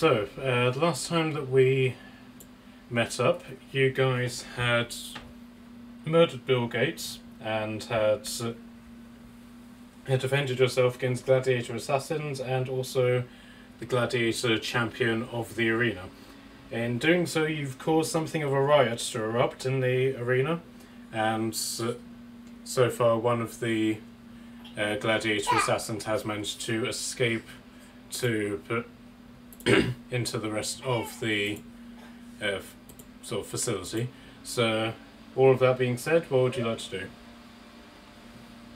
So, the last time that we met up, you guys had murdered Bill Gates and had defended yourself against gladiator assassins and also the gladiator champion of the arena. In doing so, you've caused something of a riot to erupt in the arena, and so far one of the gladiator assassins has managed to escape to put into the rest of the sort of facility. So, all of that being said, what would you like to do?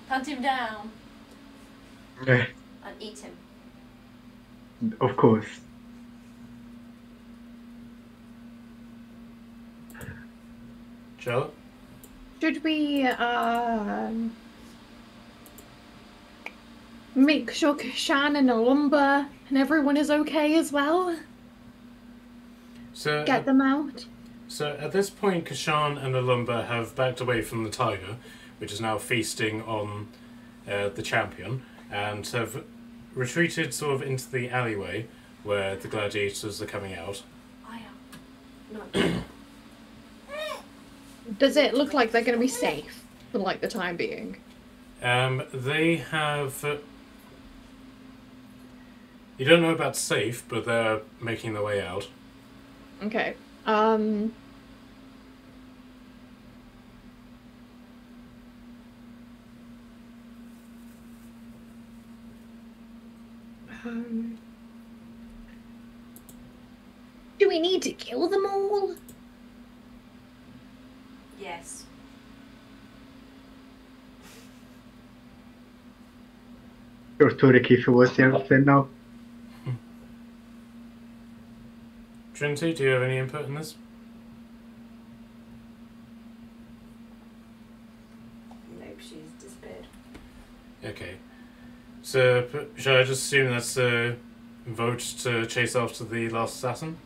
Hunt him down Yeah, and eat him. of course. Charlotte? Should we make sure Kashan and Alumba and everyone is okay as well? So Get them out? So at this point, Kashan and Alumba have backed away from the tiger, which is now feasting on the champion, and have retreated sort of into the alleyway where the gladiators are coming out. I am. No. Does it look like they're going to be safe for like the time being? They have... you don't know about safe, but they're making their way out. Okay. Do we need to kill them all? Yes. Rhetoric if it was there now. Trinity, do you have any input in this? Nope, she's disappeared. Okay. So, shall I just assume that's a vote to chase after the last assassin?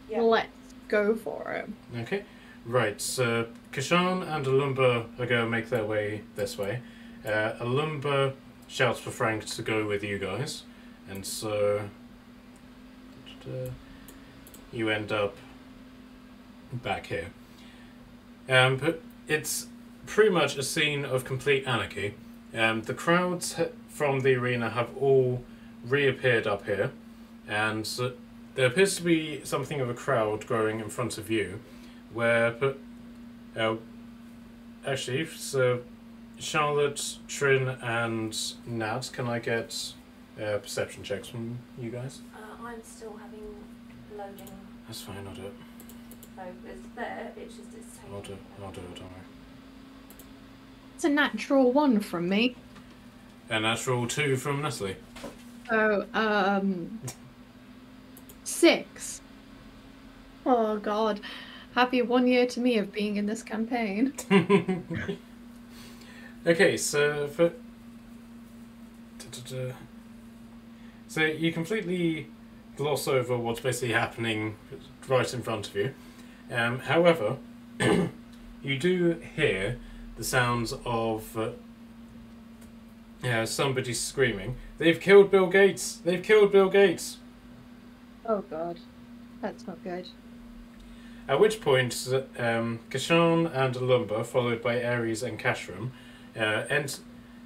Yeah. Let's go for it. Okay. Right, so Kashan and Alumba are going to make their way this way. Alumba shouts for Frank to go with you guys, and so you end up back here. But it's pretty much a scene of complete anarchy. The crowds from the arena have all reappeared up here, and there appears to be something of a crowd growing in front of you, where actually, so Charlotte, Trin, and Nat, can I get perception checks from you guys? I'm still having loading. That's fine, I'll do it. So it's there, it's just it's taking. I'll do it, don't worry. It's a natural 1 from me. A natural 2 from Natalie. So, 6. Oh god. Happy 1 year to me of being in this campaign. Okay, so for... So you completely gloss over what's basically happening right in front of you. However, you do hear the sounds of somebody screaming, "They've killed Bill Gates! They've killed Bill Gates!" Oh god. That's not good. At which point, Kashan and Alumba, followed by Ares and Kashram,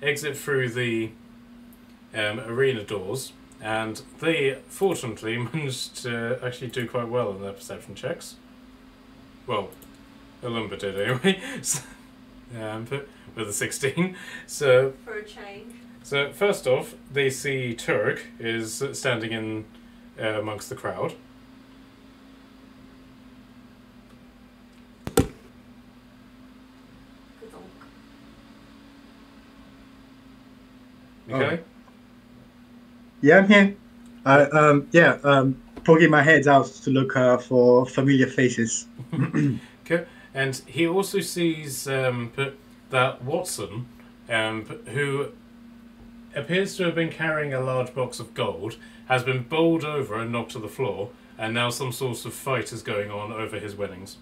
exit through the arena doors, and they fortunately managed to actually do quite well in their perception checks. Well, Alumba did anyway, so, with a 16. So, For a change. so first off, they see Turk is standing in amongst the crowd. Good donk. Okay. Yeah, I'm here. Poking my head out to look for familiar faces. Okay. And he also sees that Watson, who appears to have been carrying a large box of gold, has been bowled over and knocked to the floor, and now some sort of fight is going on over his winnings.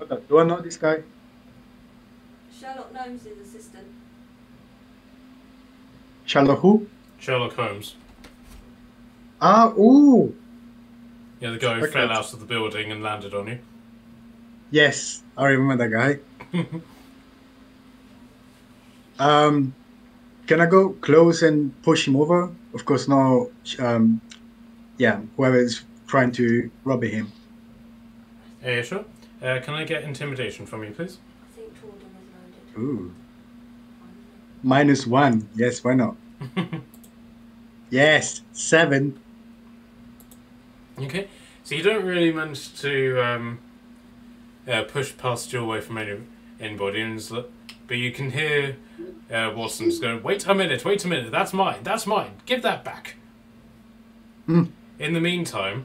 Okay. Do I know this guy? Sherlock Gnomes' assistant. Sherlock who? Sherlock Holmes. Ah, ooh. Yeah, the guy who Okay. fell out of the building and landed on you. Yes, I remember that guy. Can I go close and push him over? Of course, no. Yeah, whoever is trying to rob him. Yeah, sure. Can I get intimidation from you, please? I think Jordan is loaded. Ooh. -1. Yes, why not? Yes, 7. Okay. So you don't really manage to push past your way from anybody, but you can hear Watson's going, wait a minute, that's mine, give that back. Mm. In the meantime,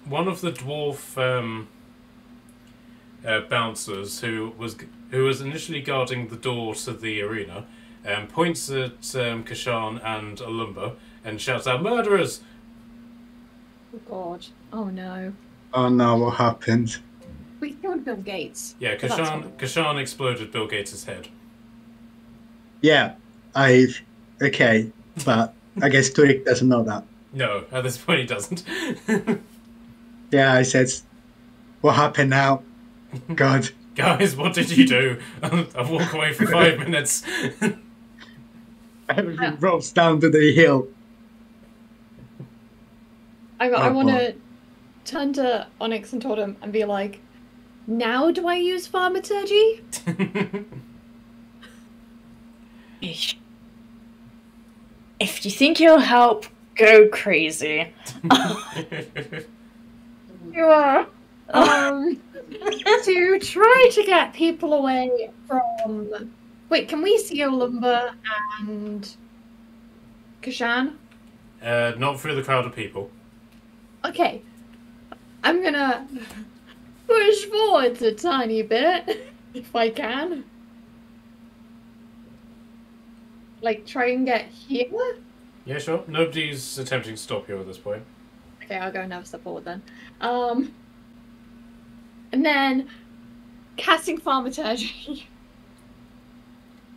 one of the dwarf bouncers who was initially guarding the door to the arena points at Kashan and Alumba and shouts out, murderers! Oh god. Oh no. Oh no, what happened? We killed Bill Gates. Yeah, But that's fine. Kashan exploded Bill Gates' head. Yeah, okay, but I guess Turik doesn't know that. No, at this point he doesn't. Yeah, I said, what happened now? God. Guys, what did you do? I walk away for 5 minutes. Everything drops down to the hill. I Oh, want boy. to turn to Onyx and Totem and be like, now do I use Thaumaturgy? If you think you'll help, go crazy. You are. To try to get people away from... Wait, can we see Olumba and Kashan? Not through the crowd of people. Okay. I'm gonna push forwards a tiny bit, if I can. Like, try and get here? Yeah, sure. Nobody's attempting to stop you at this point. Okay, I'll go and have a step forward then. And then, casting Thaumaturgy,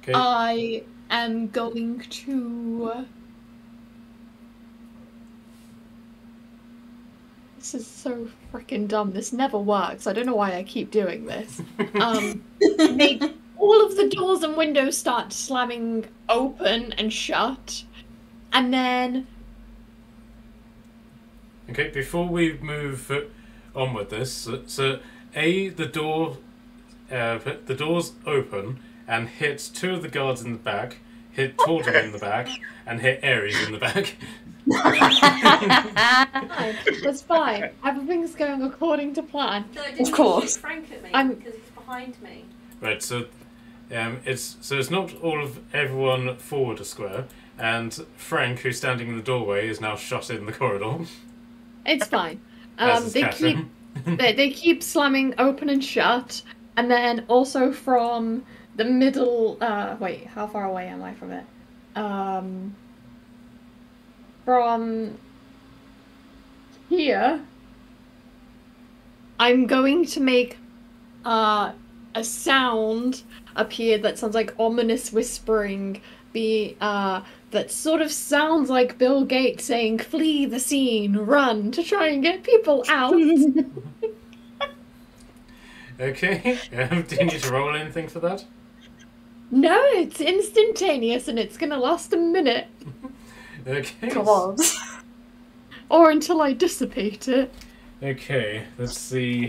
Okay. I am going to... This is so freaking dumb. This never works. I don't know why I keep doing this. Make all of the doors and windows start slamming open and shut. And then... Okay, before we move on with this, so the doors open and hit 2 of the guards in the back, hit Torden in the back, and hit Ares in the back. Fine, that's fine. Everything's going according to plan. So did Of course. shoot Frank at me I'm- because he's behind me. Right, so it's not all of everyone forward a square, and Frank, who's standing in the doorway, is now shot in the corridor. It's fine. As is They Catherine. keep they keep slamming open and shut, and then also from the middle. Wait, how far away am I from it? From here, I'm going to make a sound appear that sounds like ominous whispering. That sort of sounds like Bill Gates saying, "Flee the scene, run," to try and get people out. Okay, do you need to roll anything for that? No, it's instantaneous and it's gonna last a minute. Okay. God. Or until I dissipate it. Okay, let's see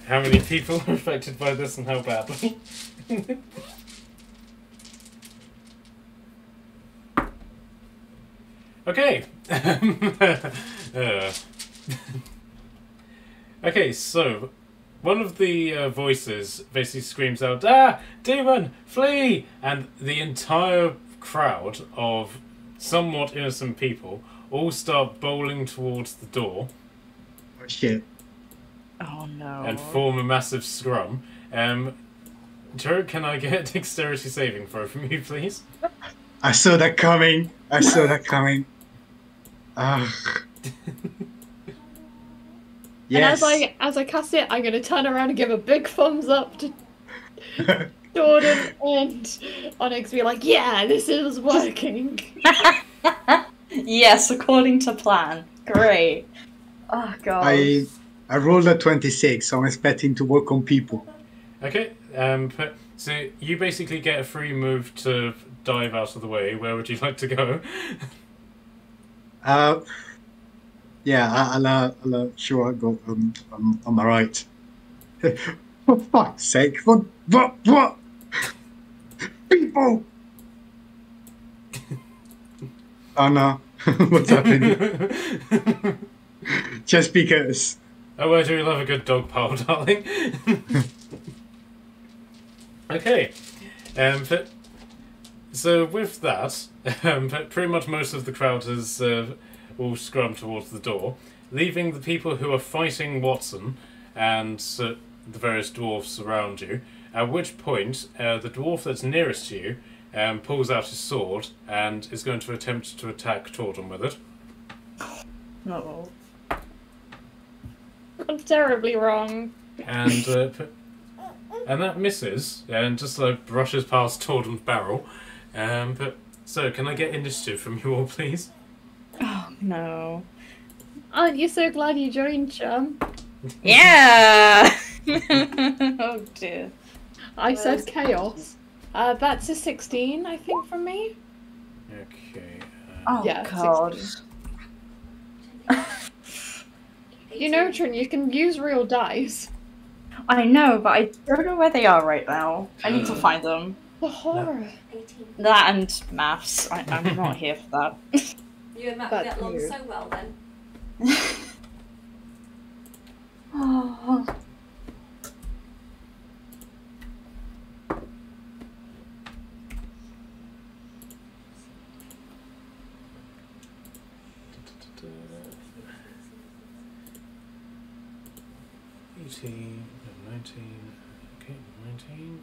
how many people are affected by this and how badly. Okay. Okay, so one of the voices basically screams out, "Ah, demon, flee!" And the entire crowd of somewhat innocent people all start bowling towards the door Oh, shit. Oh no. and form a massive scrum. Joe, can I get a dexterity saving throw from you, please? I saw that coming. I saw that coming. Ah. Yes. And as I cast it, I'm gonna turn around and give a big thumbs up to Jordan and Onyx, be like, "Yeah, this is working." Yes, according to plan. Great. Oh god. I rolled a 26, so I'm expecting to work on people. Okay, so you basically get a free move to dive out of the way. Where would you like to go? Yeah, I'll sure I'll go on my right. For fuck's sake! What? People! Oh no, what's happening? Just because. Oh, I do love a good dog pile, darling. Okay, so with that, pretty much most of the crowd has all scrummed towards the door, leaving the people who are fighting Watson and the various dwarfs around you. At which point, the dwarf that's nearest to you pulls out his sword and is going to attempt to attack Tordon with it. No. I'm terribly wrong. And that misses, and just brushes past Tordon's barrel. So, can I get initiative from you all, please? Oh no. Aren't you so glad you joined, chum? Yeah! Oh dear. I said chaos. That's a 16, I think, from me. Okay. Oh Yeah, god. You know, Trin, you can use real dice. I know, but I don't know where they are right now. I need to find them. The horror. 18. That and maths. I'm not here for that. You and Matt That's get along you. so well then. Oh. No, 19. Okay, 19.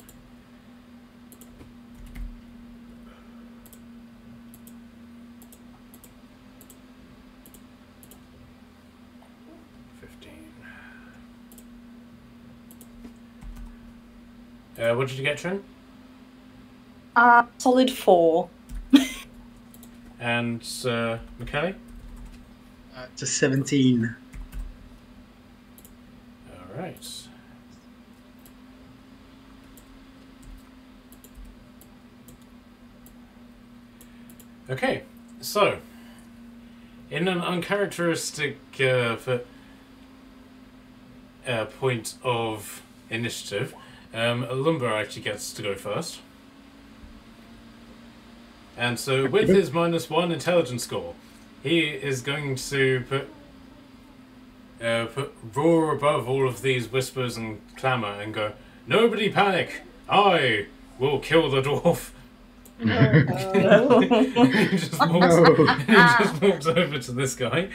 What did you get, Trin? Solid 4. And McKelly? It's a 17. All right. Okay, so in an uncharacteristic point of initiative, Lumber actually gets to go first. And so with his -1 intelligence score, he is going to put roar above all of these whispers and clamour and go, "Nobody panic! I will kill the dwarf." he just walks over to this guy.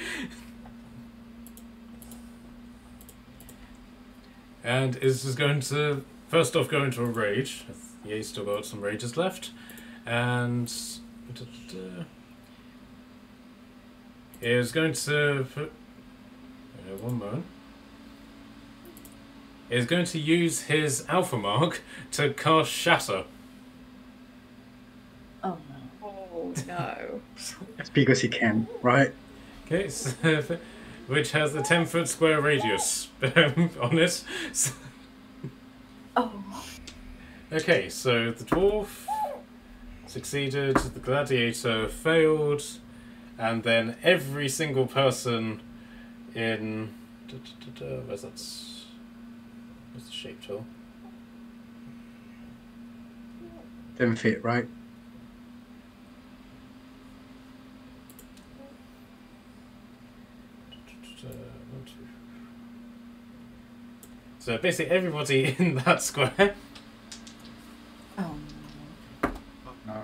And is just going to, first off, go into a rage. Yeah, he's still got some rages left. And is going to put, one moment. Is going to use his alpha mark to cast Shatter. Oh no. Oh no. That's because he can, right? Okay, so, which has a 10-foot square radius on it. So, Oh. okay, so the dwarf succeeded, the gladiator failed, and then every single person in... Where's that? Where's the shape tool? 10 feet, right? So basically everybody in that square. Oh no. No.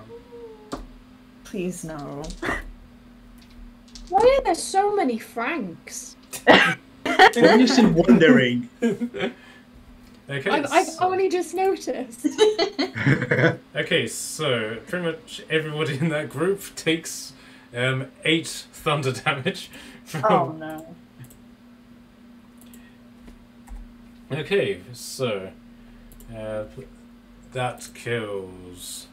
Please no. Why are there so many Franks? I'm just wondering. Okay. I've only just noticed. Okay, so pretty much everybody in that group takes 8 thunder damage from... Oh no. Okay, so that kills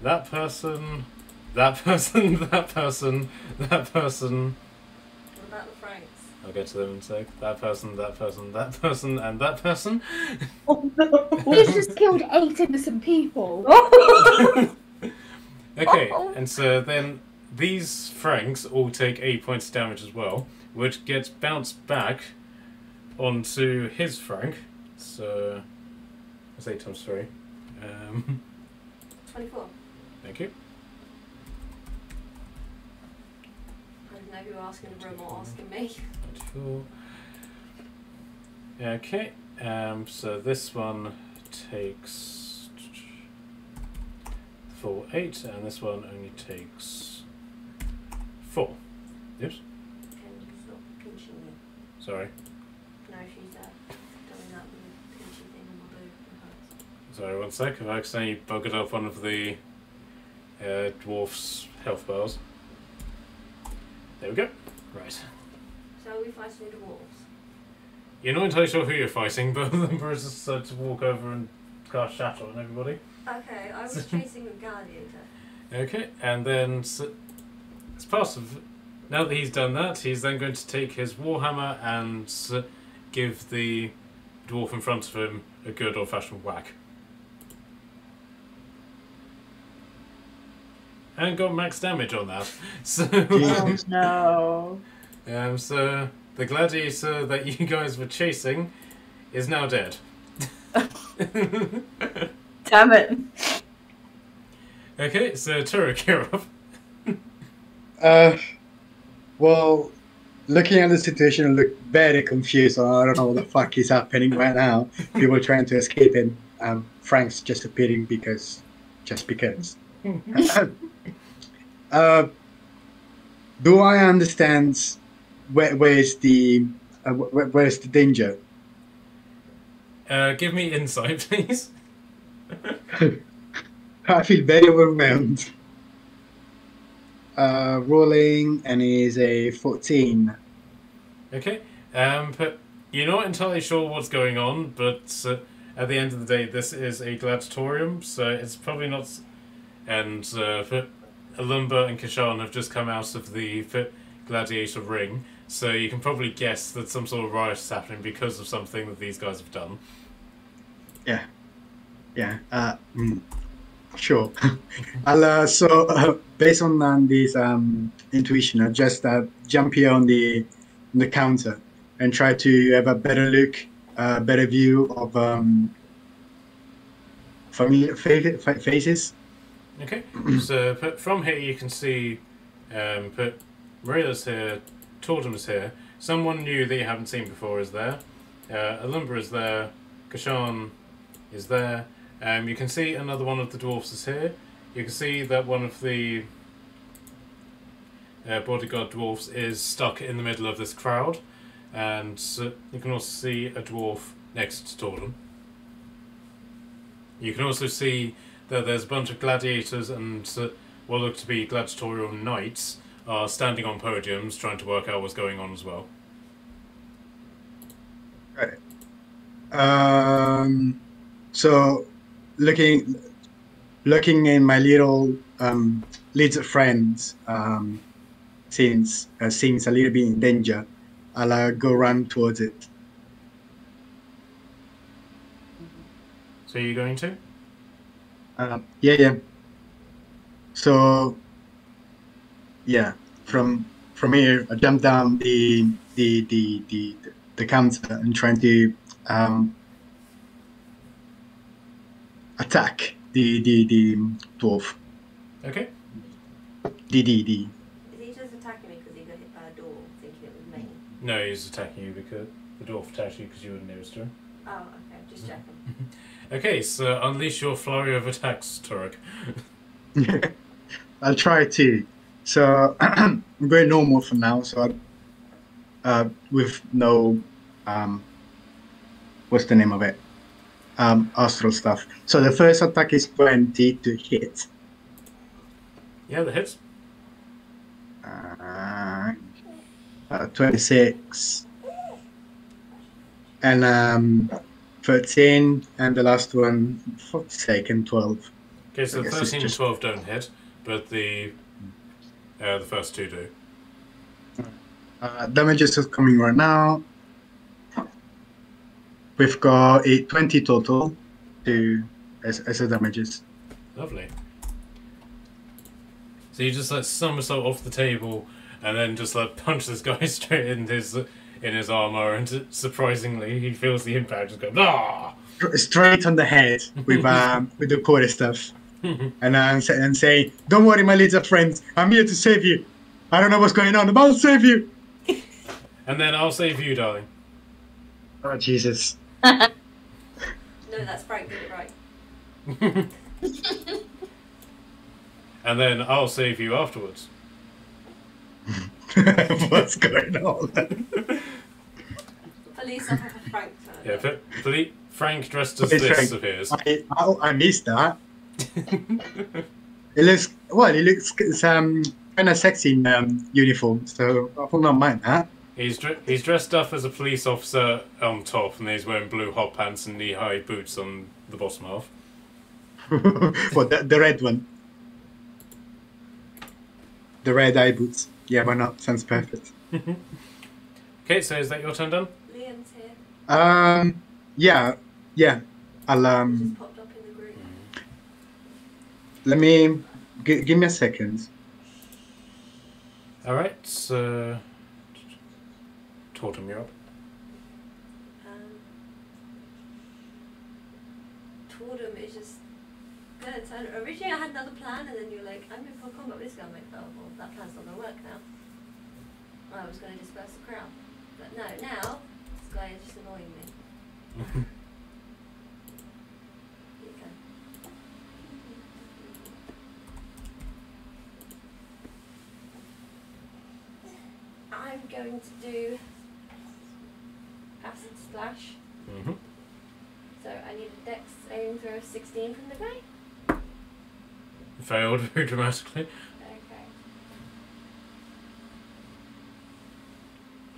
that person, that person, that person, that person. What about the Franks? I'll get to them in a sec. That person, that person, that person, and that person. Oh no! He's just killed 8 innocent people. Okay, and so then these Franks all take 8 points of damage as well, which gets bounced back onto his Frank. So that's 8 times 3. 24. Thank you. I didn't know if you were asking the room or asking me. 24. Okay, so this one takes full 8, and this one only takes 4. Yes? Can you stop pinching me? Sorry. No, she's doing that with pinchy thing on my boob. It hurts. Sorry, one sec. I've accidentally buggered up one of the dwarf's health bars. There we go. Right. So are we fighting the dwarves? You're not entirely sure who you're fighting, but the Emperor's decided to walk over and cast Shatter on everybody. Okay, I was chasing the gladiator. Okay, and then as part of... Now that he's done that, he's then going to take his Warhammer and give the dwarf in front of him a good old-fashioned whack. And got max damage on that. So, Oh no! so the gladiator that you guys were chasing is now dead. Damn it! Okay, so Turek, you're up. Well, looking at the situation, I look very confused. I don't know what the fuck is happening right now. People trying to escape and Frank's just appearing just because. Do I understand where's the danger? Give me insight, please. I feel very overwhelmed. Rolling, and is a 14. Okay, but you're not entirely sure what's going on, but at the end of the day, this is a gladiatorium, so it's probably not... And Alumba and Kashan have just come out of the gladiator ring, so you can probably guess that some sort of riot is happening because of something that these guys have done. Yeah. Sure. I'll based on this intuition, I'll just jump here on the counter and try to have a better look, better view of familiar faces. Okay, so from here you can see Marilla's here, Tordum is here, someone new that you haven't seen before is there, Alumba is there, Kashan is there, you can see another one of the dwarfs is here, you can see that one of the bodyguard dwarfs is stuck in the middle of this crowd, and you can also see a dwarf next to Tordum. You can also see that there's a bunch of gladiators and what look to be gladiatorial knights are standing on podiums trying to work out what's going on as well. Right. So looking in my little leads of friends, since seems a little bit in danger, I'll go run towards it. So are you going to? Yeah. So yeah, from here I jump down the counter and trying to attack the dwarf. Okay. The Is he just attacking me because he got hit by a door, thinking it was me? No, he's attacking you because the dwarf attacked you because you were nearest to him. Oh, okay, just checking. Okay, so unleash your flurry of attacks, Turek. I'll try to. So I'm going normal for now. So with no what's the name of it? Astral stuff. So the first attack is 20 to hit. Yeah, that hits. 26 and 13, and the last one, for sake, and 12. Okay, so I guess 13 and it's just- 12 don't hit, but the The first two do. Damages is coming right now. We've got a 20 total as the damages. Lovely. So you just like somersault off the table and then just like punch this guy straight in his armor, and surprisingly he feels the impact, just go ah! Straight on the head with the core stuff. and say, "Don't worry, my little friends. I'm here to save you. I don't know what's going on, but I'll save you." And then I'll save you, darling. Oh Jesus! No, that's Frank. Get it right. And then I'll save you afterwards. What's going on? Police officer Frank. Yeah, but Frank dressed as this appears. I missed that. It looks kind of sexy in uniform, so I will not mind that. He's dressed up as a police officer on top, and he's wearing blue hot pants and knee-high boots on the bottom half. What, the red one? The red eye boots. Yeah, why not? Sounds perfect. Okay, so is that your turn done? Liam's here. Yeah. I'll Just popped up in the group. let me give me a second. All right, so Totem, you're up. Totem is just gonna turn. Originally, I had another plan, and then you're like, "I'm in full combat with this guy." I'm like, "Oh, well, that plan's not gonna work now." I was gonna disperse the crowd, but no. Now this guy is just annoying me. Here you go. I'm going to do acid splash. Mm-hmm. So I need a dex saving throw of 16 from the guy. Failed very dramatically. Okay.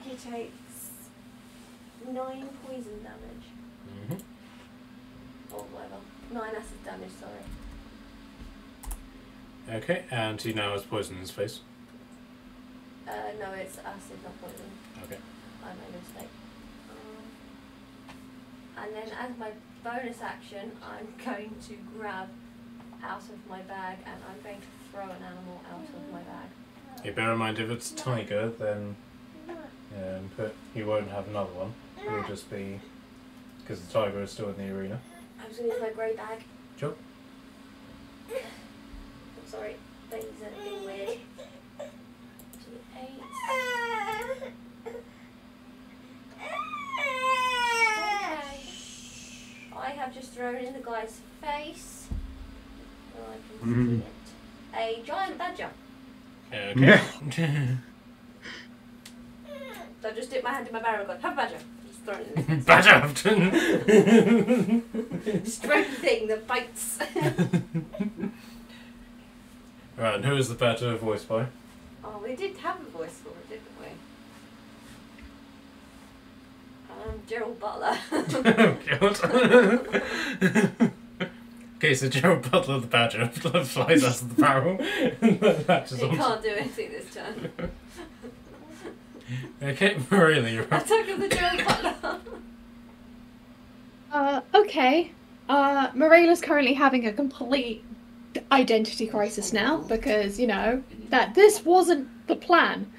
He takes 9 poison damage. Mm-hmm. Or whatever. 9 acid damage, sorry. Okay, and he now has poison in his face. No, it's acid, not poison. Okay. I made a mistake. And then as my bonus action, I'm going to grab out of my bag and I'm going to throw an animal out of my bag. Yeah, bear in mind, if it's tiger, then you won't have another one. It will just be because the tiger is still in the arena. I'm just going to use my grey bag. Sure. I'm sorry, things are being weird. 8. I have just thrown in the guy's face. So I can see it. A giant badger. Okay. So I've just dipped my hand in my barrel and gone, have a badger. Just thrown it in his face. Badger! Strange thing that bites. Right, and who is the badger voiced by? Oh, we did have a voice for it, didn't we? Gerald Butler. Oh, God. Okay, so Gerald Butler the badger flies out of the barrel. And latches He on. can't do anything this turn. Okay, Marilla, you're up. Attack of the Gerald Butler. Okay. Morela's currently having a complete identity crisis now because, you know, that this wasn't the plan.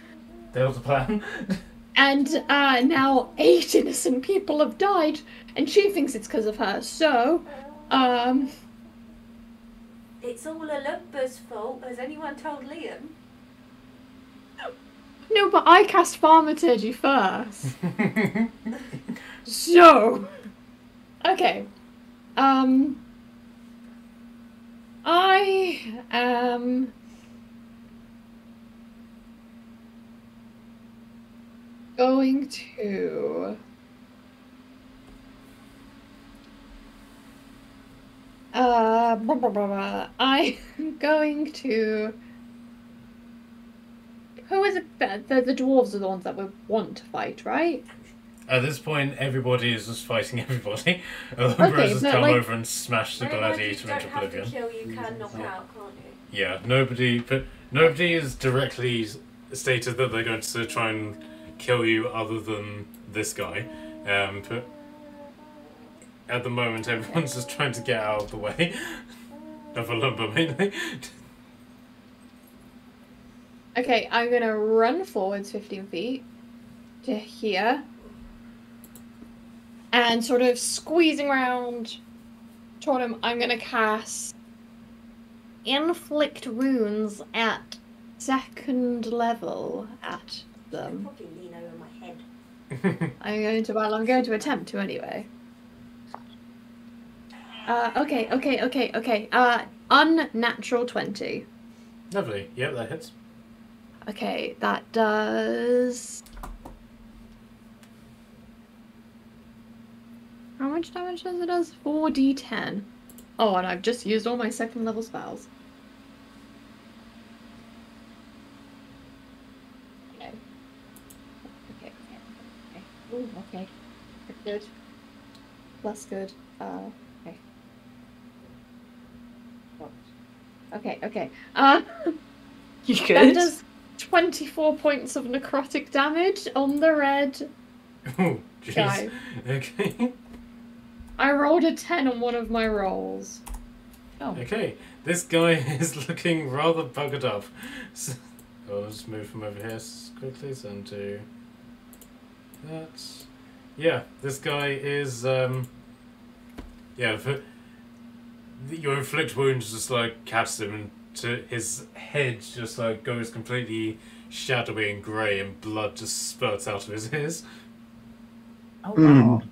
That was the plan. And now 8 innocent people have died, and she thinks it's because of her. So, It's all Olympia's fault. Has anyone told Liam? no, but I cast Thaumaturgy first. So, okay. I am going to I'm going to who is it? The dwarves are the ones that we want to fight, right? At this point, everybody is just fighting everybody. Okay, Rose has but, come like- over and smashed the gladiator into oblivion. You don't have to kill, you can knock out, can't you? Yeah, nobody, but Nobody has directly stated that they're going to try and kill you other than this guy. But at the moment, everyone's just trying to get out of the way. Of a lumber, mainly. Okay, I'm gonna run forwards 15 feet to here. And sort of squeezing around toward him, I'm gonna cast Inflict Wounds at 2nd level at them. Probably lean over my head. I'm going to attempt to anyway. Okay. Unnatural 20. Lovely. Yep, that hits. Okay, that does... How much damage does it do? 4d10. Oh, and I've just used all my 2nd level spells. Okay. Okay. Ooh, okay. Good. Less good. Okay. Okay. You That good? does 24 points of necrotic damage on the red Oh, jeez. guy. Okay. I rolled a 10 on one of my rolls. Oh. Okay. This guy is looking rather buggered up. So, I'll just move him over here quickly and do that. Yeah, this guy is, yeah, your inflict wounds just like catches him and his head just like goes completely shadowy and grey and blood just spurts out of his ears. Oh wow.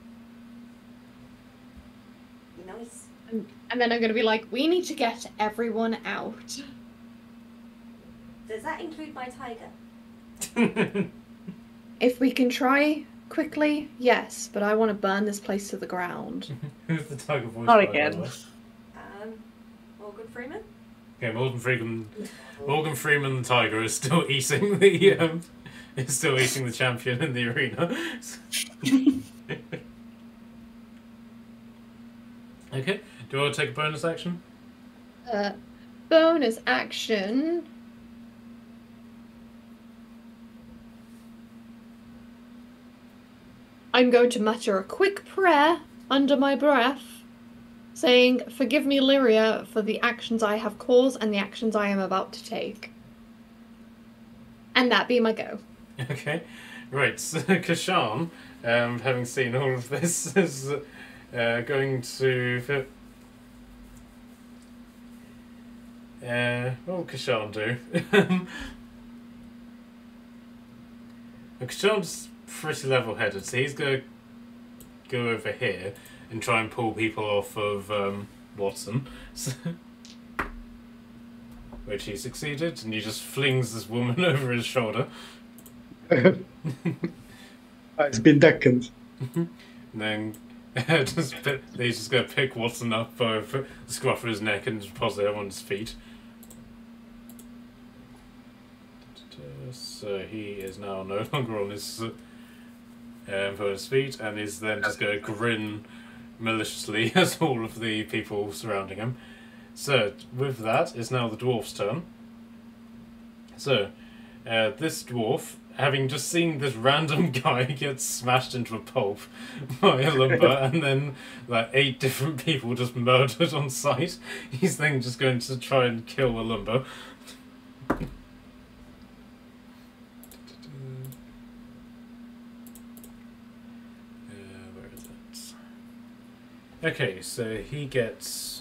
Nice. And then I'm going to be like, we need to get everyone out. Does that include my tiger? If we can try quickly, yes, but I want to burn this place to the ground. Who's the tiger voice? Not by the again. way? Morgan Freeman? Okay, Morgan Freeman the tiger is still eating the champion in the arena. Okay, do you want to take a bonus action? Bonus action. I'm going to mutter a quick prayer under my breath, saying, "Forgive me, Lyria, for the actions I have caused and the actions I am about to take." And that be my go. Okay, right, so Kashan, having seen all of this, is going to... what will Kashan do? Kashan's pretty level-headed, so he's going to go over here and try and pull people off of Watson. Which he succeeded, and he just flings this woman over his shoulder. It's been decadent. And then he's just going to pick Watson up by the scruff of his neck and deposit him on his feet. So he is now no longer on his feet, and is then just going to grin maliciously at all of the people surrounding him. So, with that, it's now the dwarf's turn. So, this dwarf, having just seen this random guy get smashed into a pulp by a lumber, and then like 8 different people just murdered on sight, he's then just going to try and kill a lumber. Where is it? Okay, so he gets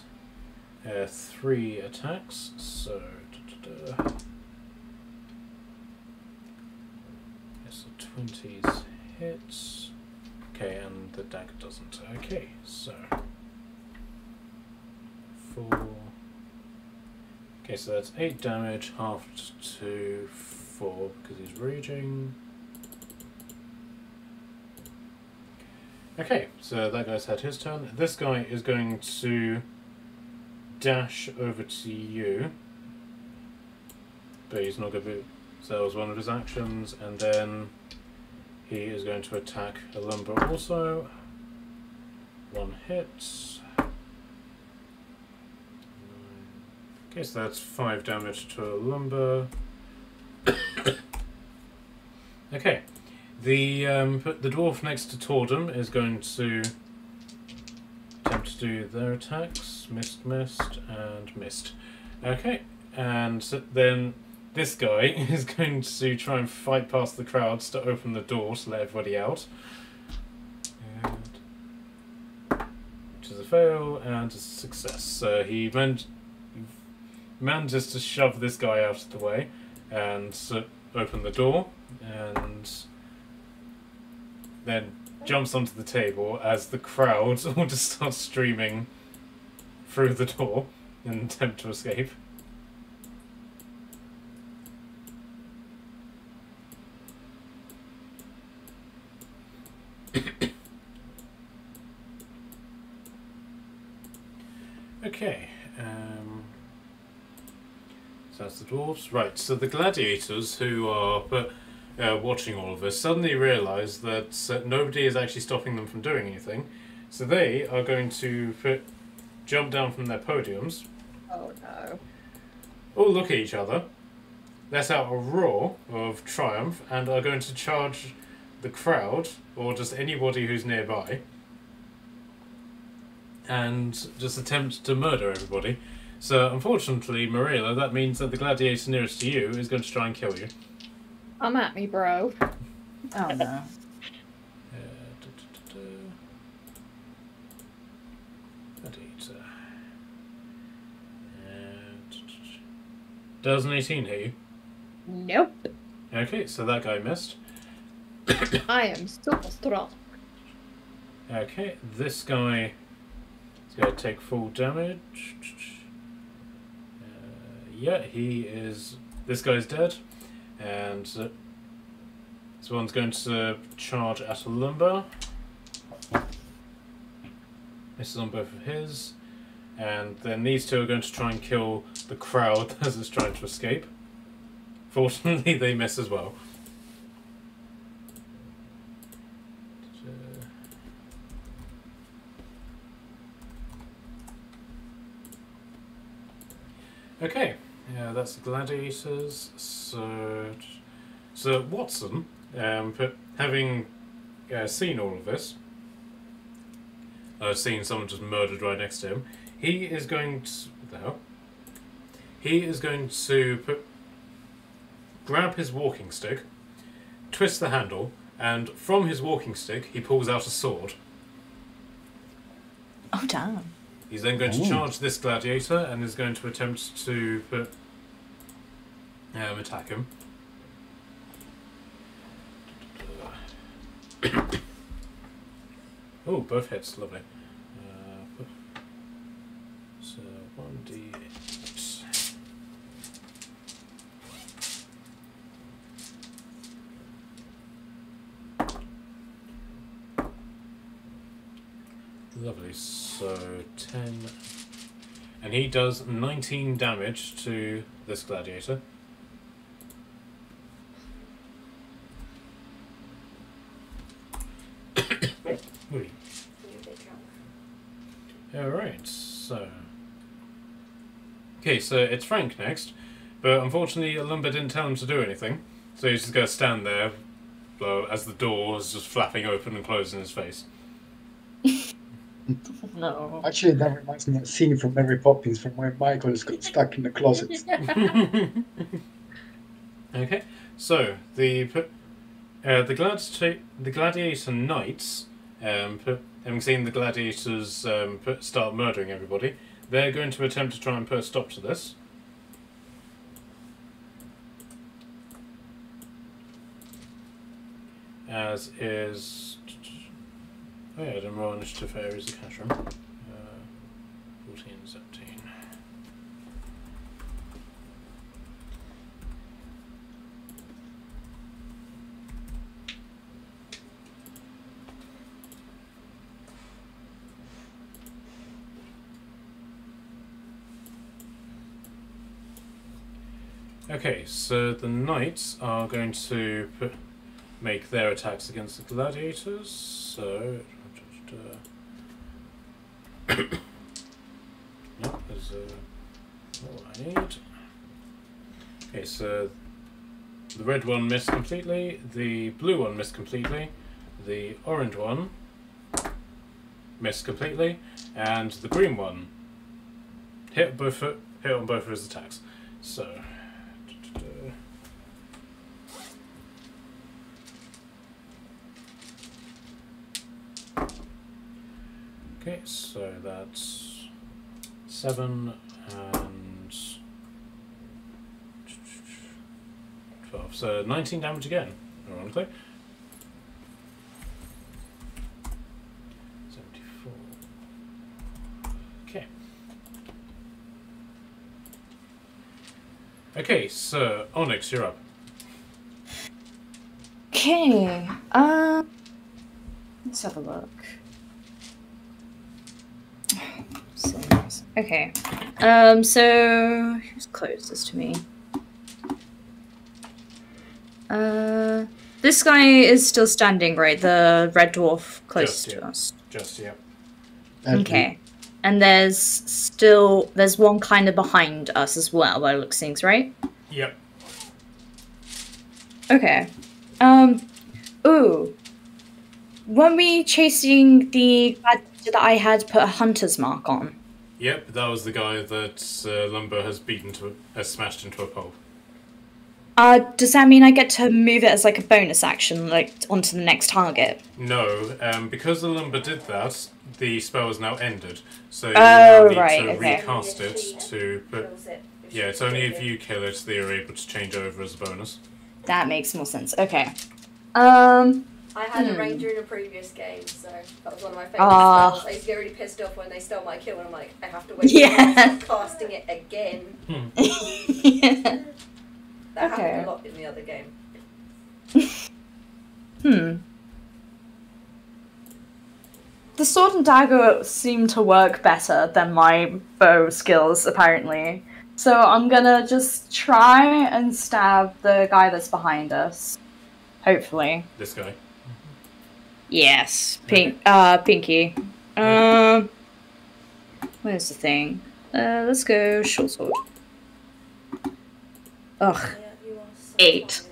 3 attacks, so... Yes, the 20s hits. Okay, and the dagger doesn't. Okay, so... 4... Okay, so that's 8 damage, halved to 4, because he's raging. Okay, so that guy's had his turn. This guy is going to dash over to you, but he's not going to be... So that was one of his actions, and then he is going to attack a lumber also. 1 hit. 9, Okay, so that's 5 damage to a lumber. Okay, the dwarf next to Tordum is going to attempt to do their attacks. Missed, and missed. Okay, and then this guy is going to try and fight past the crowds to open the door to let everybody out. Which is a fail and a success. So he manages to shove this guy out of the way and open the door, and then jumps onto the table as the crowd all just starts streaming through the door in an attempt to escape. Okay, so that's the dwarves. Right, so the gladiators who are watching all of this suddenly realise that nobody is actually stopping them from doing anything, so they are going to jump down from their podiums. Oh no. All look at each other, let out a roar of triumph, and are going to charge the crowd, or just anybody who's nearby, and just attempt to murder everybody. So, unfortunately, Marilla, that means that the gladiator nearest to you is going to try and kill you. Come at me, bro. Oh no. Gladiator. Does an 18 hit you? Nope. Okay, so that guy missed. I am super strong. Okay, this guy is going to take full damage. Yeah, he is. This guy's dead, and this one's going to charge at a lumber. Misses on both of his, and then these two are going to try and kill the crowd as it's trying to escape. Fortunately, they miss as well. Okay, yeah, that's the gladiators. So Watson, having seen all of this, seen someone just murdered right next to him, he is going to what the hell? He is going to grab his walking stick, twist the handle, and from his walking stick he pulls out a sword. Oh damn. He's then going to charge this gladiator and is going to attempt to attack him. Oh, both hits, lovely. So 1d8. Lovely, so 10. And he does 19 damage to this gladiator. Alright, so. Okay, so it's Frank next, but unfortunately Lumber didn't tell him to do anything, so he's just going to stand there as the door is just flapping open and closed in his face. No. Actually, that reminds me of a scene from Mary Poppins from where Michael is got stuck in the closet. Okay, so the gladiator knights, having seen the gladiators start murdering everybody, they're going to attempt to try and put a stop to this. As is. Oh yeah, I didn't roll initiative for areas of cash room. 14, 17. Okay, so the knights are going to make their attacks against the gladiators. So. No, there's all I need. Okay, so the red one missed completely, the blue one missed completely, the orange one missed completely, and the green one hit on both of his attacks. So okay, so that's 7 and 12. So 19 damage again, ironically. 74. Okay. Okay, so Onyx, you're up. Okay. Let's have a look. Okay. So who's closest to me? This guy is still standing, right? The red dwarf close to us. Just, yeah. Okay. And there's one kind of behind us as well, by the looks of things, right? Yep. Okay. Ooh. Weren't we chasing the gladiator that I had put a hunter's mark on? Yep, that was the guy that Lumber has smashed into a pulp. Does that mean I get to move it as like a bonus action, like onto the next target? No, because the Lumber did that, the spell is now ended. So you now need to recast it to put... Yeah, it's only if you kill it that you're able to change over as a bonus. That makes more sense. Okay. I had a ranger in a previous game, so that was one of my favourite spells. I used to get really pissed off when they stole my kill, and I'm like, I have to wait for casting it again. That happened a lot in the other game. The sword and dagger seem to work better than my bow skills, apparently. So I'm gonna just try and stab the guy that's behind us. Hopefully. This guy? Yes. Pinky. Where's the thing? Let's go short sword. Ugh. 8.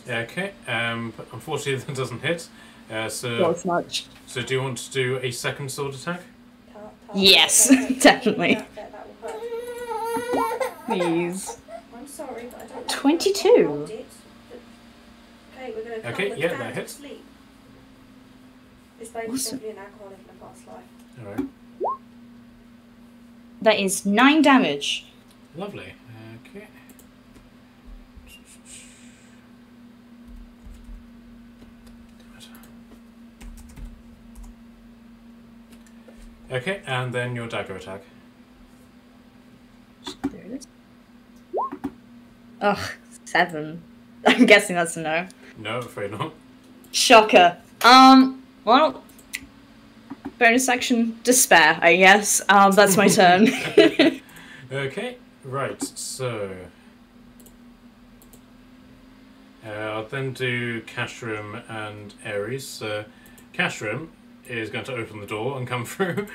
Okay, unfortunately that doesn't hit. So, not as much. So do you want to do a second sword attack? Yes, definitely. Please. I'm sorry, but I don't 22. Okay, we're going to okay, yeah, that hits. Sleep. This baby's definitely an alcoholic in a past life. Alright. That is 9 damage. Lovely. Okay. Okay, and then your dagger attack. There it is. Ugh, 7. I'm guessing that's a no. No, afraid not. Shocker. Well, bonus action, despair, I guess. That's my turn. Okay, right, so... I'll then do Cashram and Ares. So, Cashram is going to open the door and come through.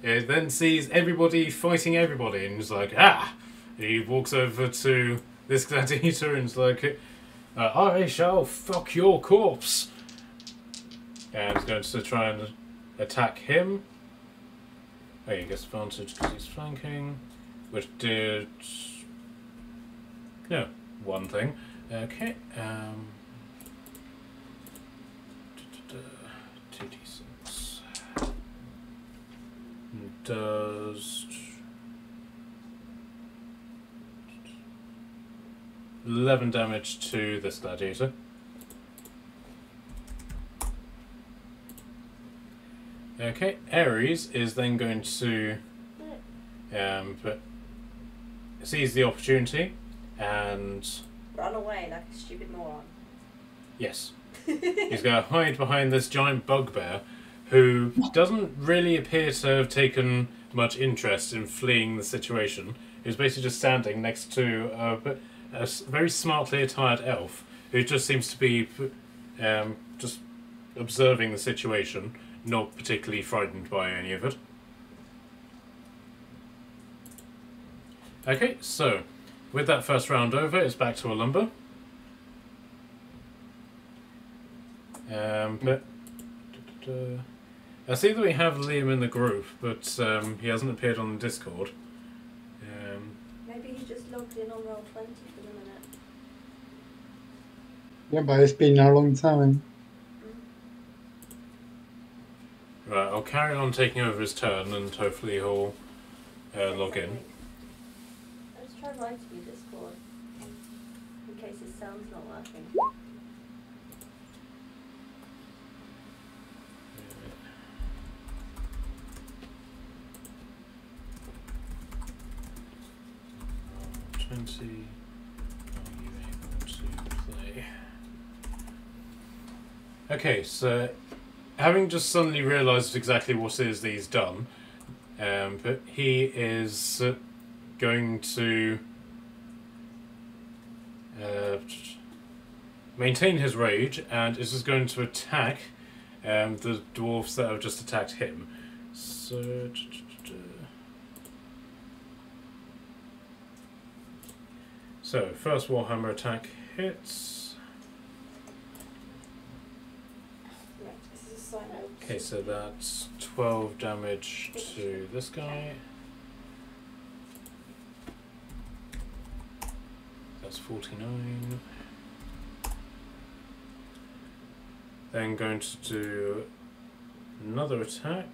It then sees everybody fighting everybody and is like, ah! He walks over to this gladiator and is like, I shall fuck your corpse! And he's going to try and attack him. Oh, he gets advantage because he's flanking, which did... no, one thing. Okay, 2d6. Does 11 damage to this gladiator. Okay, Ares is then going to seize the opportunity and run away like a stupid moron. Yes. He's going to hide behind this giant bugbear who doesn't really appear to have taken much interest in fleeing the situation. He's basically just standing next to a very smartly attired elf who just seems to be just observing the situation, not particularly frightened by any of it. Okay, so with that first round over, it's back to a lumber. But I see that we have Liam in the group, but he hasn't appeared on the Discord. Maybe he's just logged in on Roll20 for the minute. Yeah, but it's been a long time. Right, I'll carry on taking over his turn, and hopefully he'll log in. Let's try writing your Discord in case his sound's not working. Are you able to play? Okay, so having just suddenly realised exactly what it is that he's done, but he is going to maintain his rage and is just going to attack the dwarves that have just attacked him. So. So, first Warhammer attack hits. Right, this is a sign out. Okay, so that's 12 damage to this guy. That's 49. Then going to do another attack.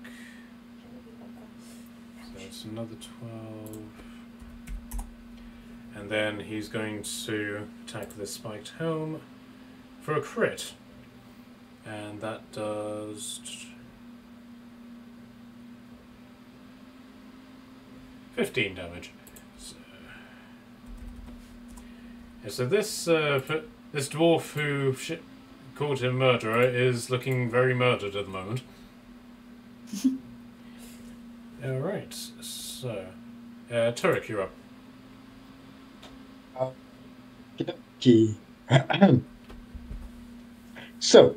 So that's another 12. And then he's going to attack the spiked helm for a crit. And that does 15 damage. So, yeah, so this this dwarf who called him murderer is looking very murdered at the moment. Alright, so Turek, you're up. Okay. So,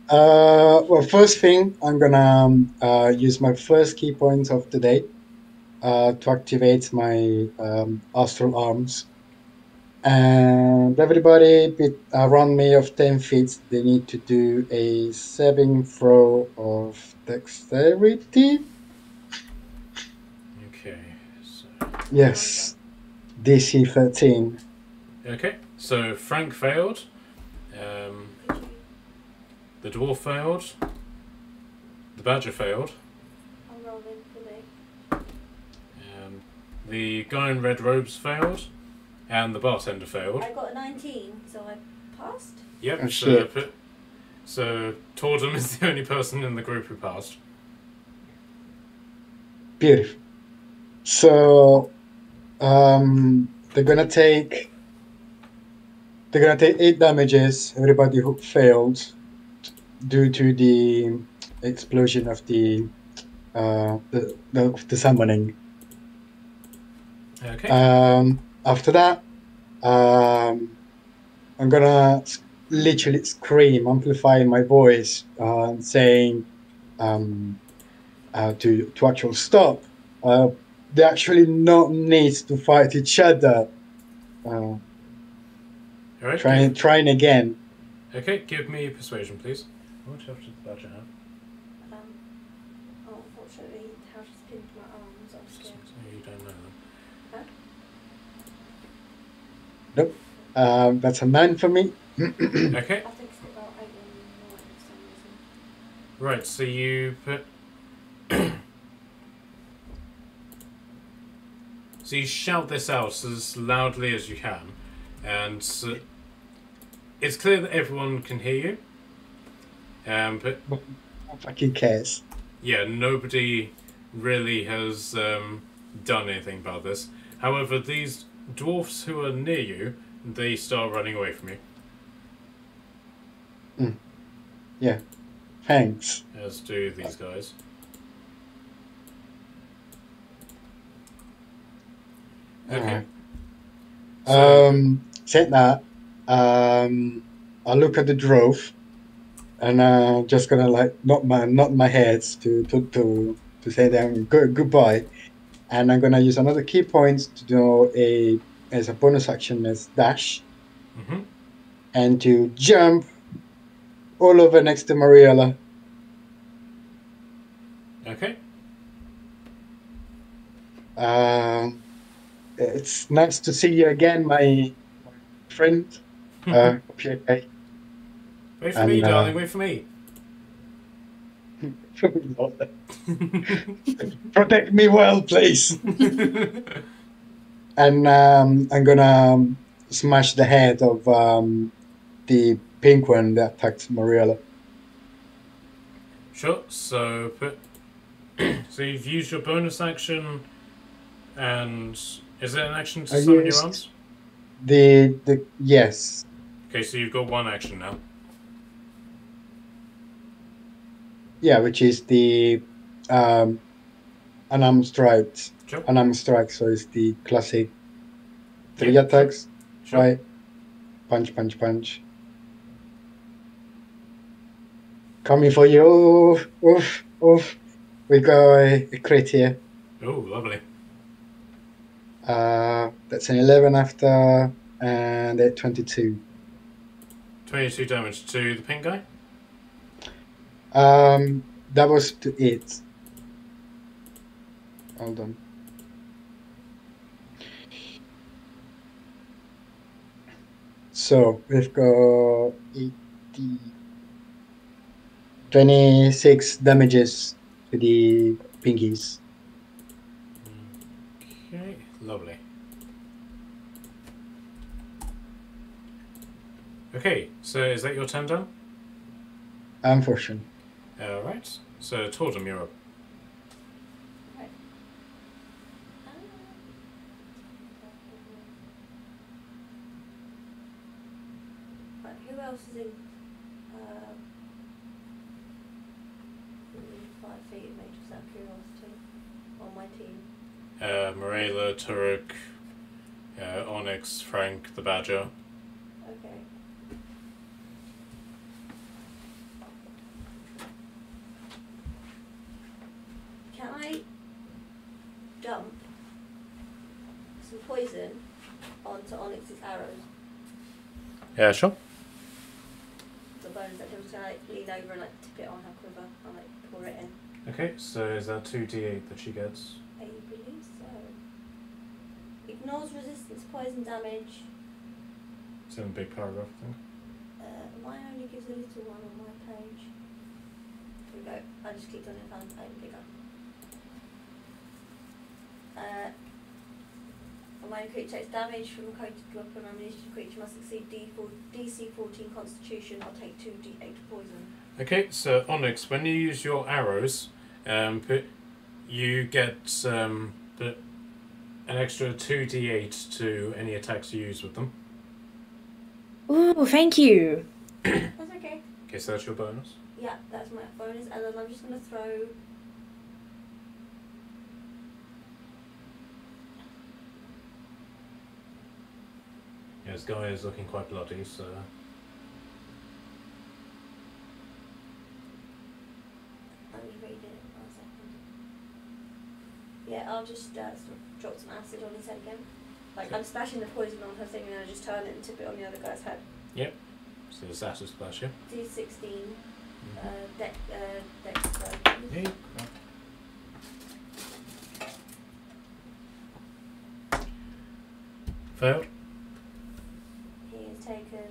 well, first thing, I'm gonna use my first key point of the day to activate my astral arms. And everybody around me of 10 feet, they need to do a saving throw of dexterity. Okay, so. Yes, DC 13. Okay, so Frank failed. The dwarf failed. The badger failed. I'm rolling for me. The guy in red robes failed. And the bartender failed. I got a 19, so I passed. Yep, Oh, so Tordum is the only person in the group who passed. Beautiful. So, they're gonna take 8 damages. Everybody who failed due to the explosion of the summoning. Okay. After that, I'm gonna literally scream, amplifying my voice, saying to actually stop. They actually not need to fight each other. All right. Trying again. Okay, give me persuasion, please. What else does the badger have? Oh, unfortunately, how just pinned my arms. I'm scared. You don't know them. Nope. That's a 9 for me. Okay. I think it's about 8 and 9 for some reason. Right, so you put. So you shout this out as loudly as you can, and it's clear that everyone can hear you. But Who fucking cares? yeah, nobody really has done anything about this. However, these dwarfs who are near you, they start running away from you. Yeah. Thanks. As do these guys. Okay. Said that, I look at the drove, and just gonna like nod my head to say them goodbye, And I'm gonna use another key point to do as a bonus action as dash, and to jump all over next to Mariella. Okay. It's nice to see you again, my friend. Hope you're okay. Wait for me, darling. Wait for me. Protect me well, please. And I'm gonna smash the head of the pink one that attacked Mariella. Sure. So so you've used your bonus action, and is it an action to summon your arms? Yes. Okay, so you've got one action now. Yeah, which is the unarmed strike. Sure. Unarmed strike, so it's the classic 3 Yeah, attacks. Sure. Right? Punch, punch, punch. Coming for you. Oof, oof, oof. We got a crit here. Oh, lovely. That's an 11 after, and a 22. 22 damage to the pink guy? That was to it. Hold on. So we've got 26 damages to the pinkies. Okay, lovely. Okay, so is that your turn done? Unfortunately. Alright, so Tordum, you're up. Right, who else is in 5 feet of me, just out of curiosity, on my team? Morela, Turek, Onyx, Frank, the Badger. Okay. Can I dump some poison onto Onyx's arrows? Yeah, sure. The bonus that he'll like lean over and like tip it on her quiver and like pour it in. Okay, so is that 2d8 that she gets? I believe so. Ignores resistance poison damage. It's in a big paragraph, I think. Mine only gives a little one on my page. Here we go. I just clicked on it and found it bigger. A minor creature takes damage from a coated weapon. An initiative creature must succeed DC 14 Constitution or take 2d8 poison. Okay, so Onyx, when you use your arrows, you get an extra 2d8 to any attacks you use with them. Ooh, thank you. That's okay. Okay, so that's your bonus. Yeah, that's my bonus, and then I'm just going to throw. Yeah, this guy is looking quite bloody, so... Let me read it 1 second. Yeah, I'll just drop some acid on his head again. Like, I'm splashing the poison on her thing and I just turn it and tip it on the other guy's head. Yep. So there's acid splash, yeah? D16, dex throw. Yeah. Failed. He has taken,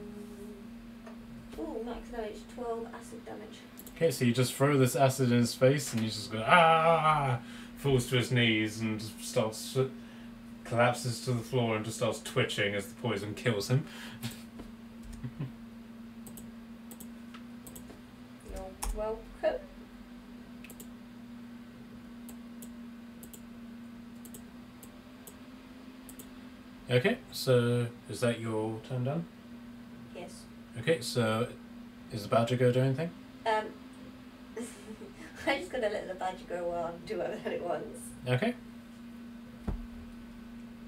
max damage, 12 acid damage. Okay, so you just throw this acid in his face and you just go, ah! Falls to his knees and starts, collapses to the floor and just starts twitching as the poison kills him. You're welcome. Okay, so is that your turn done? Yes. Okay, so is the badger go do anything? I'm just going to let the badger go on and do whatever it wants. Okay.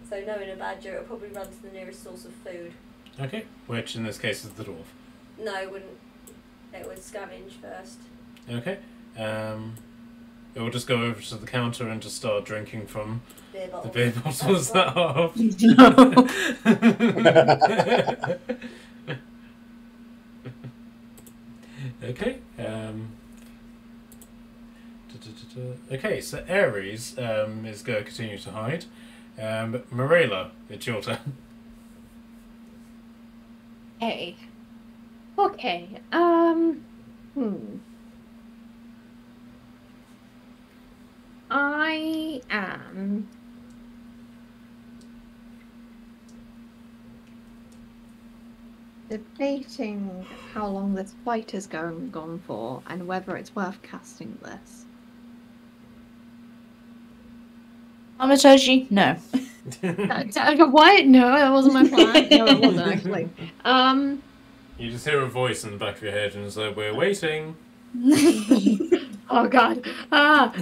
So knowing a badger, it'll probably run to the nearest source of food. Okay, which in this case is the dwarf. No, it wouldn't. It would scavenge first. Okay. it will just go over to the counter and just start drinking from Beer the bottle. beer bottles that are. Okay. Okay, so Ares is going to continue to hide. Marilla, it's your turn. Hey. Okay. I am debating how long this fight is going on for and whether it's worth casting this. Thaumaturgy? No. What? No, that wasn't my plan. No, it wasn't actually. You just hear a voice in the back of your head and it's like, we're waiting. Oh God. Are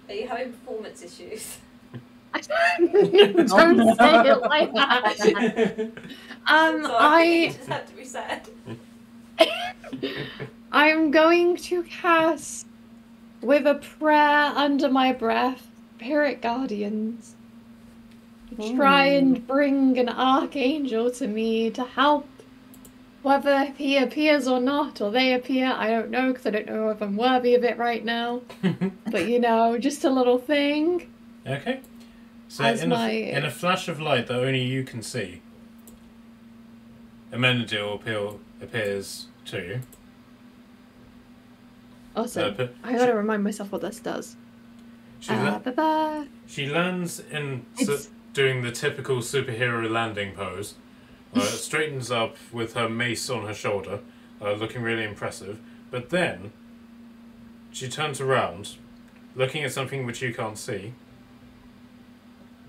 you having performance issues? Don't say it like that. Sorry, it just had to be said. I'm going to cast with a prayer under my breath, Spirit Guardians. Try and bring an archangel to me to help. Whether he appears or not, or they appear, I don't know, because I don't know if I'm worthy of it right now. But you know, just a little thing. Okay. So As in my- a flash of light that only you can see, Amenadil appears to you. Awesome. But I gotta remind myself what this does. Ba-ba. she lands in It's- doing the typical superhero landing pose. Straightens up with her mace on her shoulder, looking really impressive. But then she turns around, looking at something which you can't see.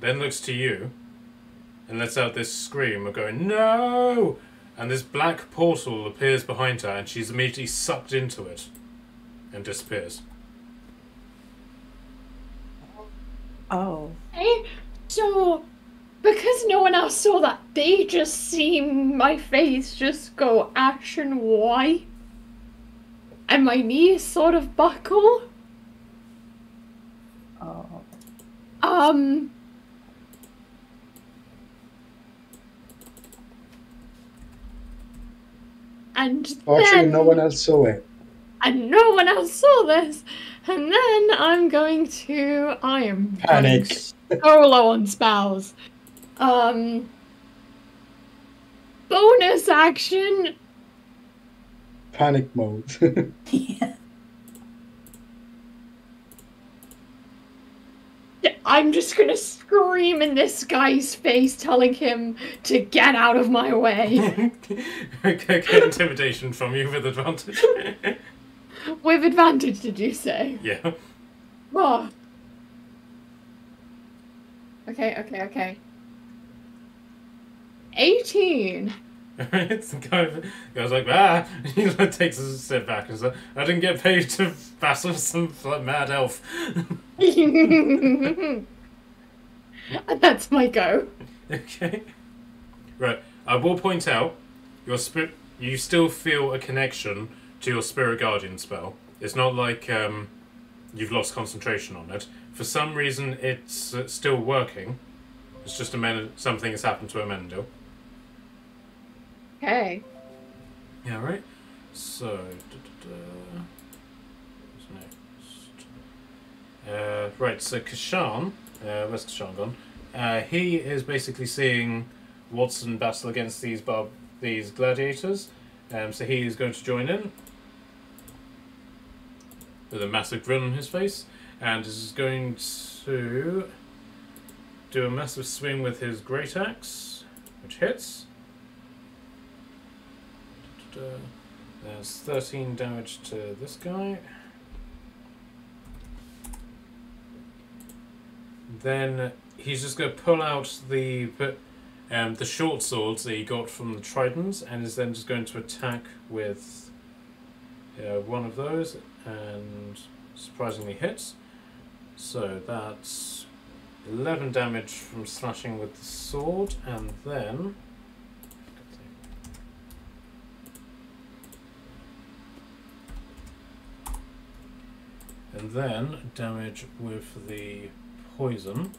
Then looks to you and lets out this scream of going, "No!" And this black portal appears behind her and she's immediately sucked into it and disappears. Oh. Hey, so because no one else saw that, they just see my face just go ashen white and my knees sort of buckle. Oh. And Actually, then, no one else saw it. and no one else saw this. And then I am Panic. running so low on spells. Bonus action. Panic mode. Yeah. I'm just gonna scream in this guy's face, telling him to get out of my way. Get intimidation from you with advantage. With advantage, did you say? Yeah. Oh. Okay. 18. It's the guy goes like, ah! He like, takes a step back and says, I didn't get paid to battle some like, mad elf. And that's my go. Okay. Right. I will point out, you still feel a connection to your Spirit Guardian spell. It's not like you've lost concentration on it. For some reason, it's still working. It's just something has happened to Amendil. Okay. Yeah, right. So, what's next? Right. So Kashan, where's Kashan gone? He is basically seeing Watson battle against these gladiators. So he is going to join in with a massive grin on his face, and is going to do a massive swing with his great axe, which hits. There's 13 damage to this guy. Then he's just going to pull out the short swords that he got from the tridents, and is then just going to attack with one of those, and surprisingly hits. So that's 11 damage from slashing with the sword, and then and then damage with the poison.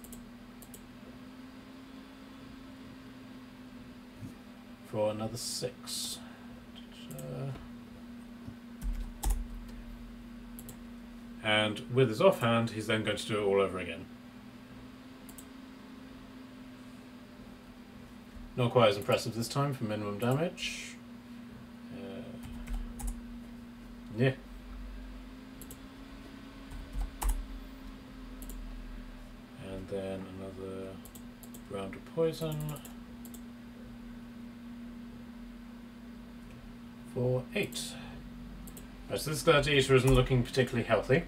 For another 6. And with his offhand, he's then going to do it all over again. Not quite as impressive this time for minimum damage. Yeah. And then another round of poison. For 8. Right, so this gladiator isn't looking particularly healthy.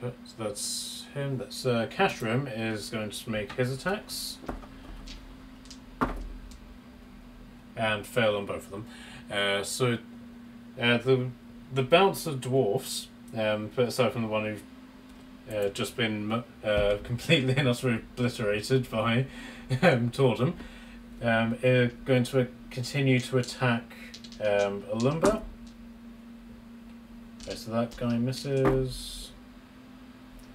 So that's him. That's Cashrim is going to make his attacks and fail on both of them. The bouncer dwarfs, aside from the one who's just been completely and utterly obliterated by Tordum, are going to continue to attack Alumba. Okay, so that guy misses.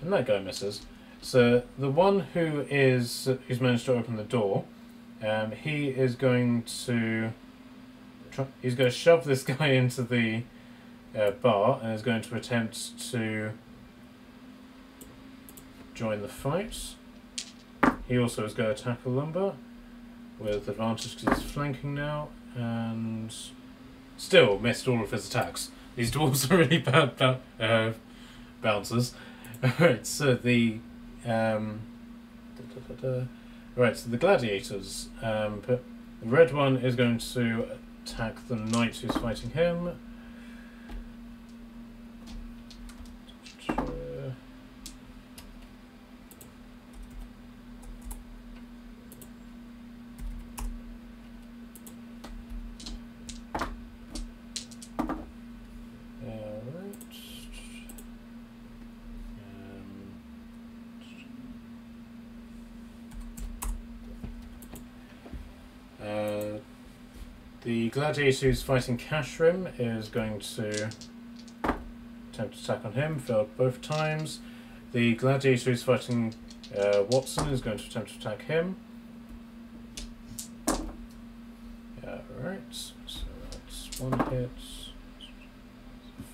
And that guy misses. So the one who's managed to open the door, he is going to shove this guy into the bar and is going to attempt to join the fight. He also is going to attack Alumba with advantage because he's flanking now, and still missed all of his attacks. These dwarves are really bad bouncers. Alright, so the right, so the gladiators. The red one is going to attack the knight who's fighting him. The gladiator who's fighting Cashrim is going to attempt to attack on him, failed both times. The gladiator who's fighting Watson is going to attempt to attack him. Alright, so that's 1 hit,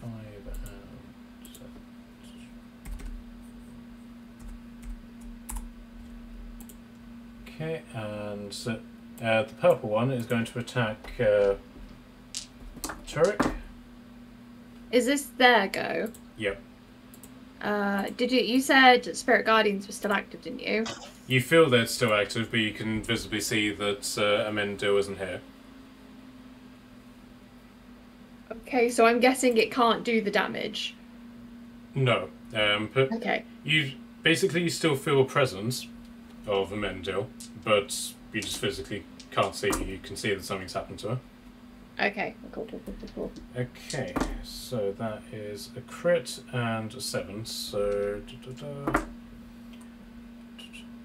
5 and 7. Okay, and so the purple one is going to attack Turek. Is this their go? Yep. You said Spirit Guardians were still active, didn't you? You feel they're still active, but you can visibly see that Amendo isn't here. Okay, so I'm guessing it can't do the damage. No. But okay. You still feel a presence of Amendo, but you just physically can't see. You can see that something's happened to her. Okay, cool. Okay, so that is a crit and a 7. So,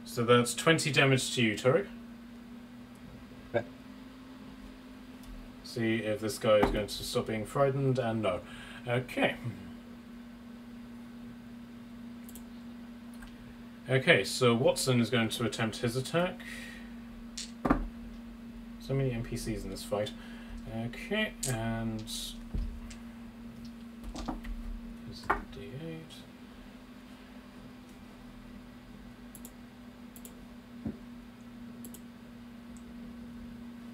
so that's 20 damage to you, Turek. Okay. See if this guy is going to stop being frightened, and no. Okay. Okay, so Watson is going to attempt his attack. So many NPCs in this fight. Okay, and here's a D8.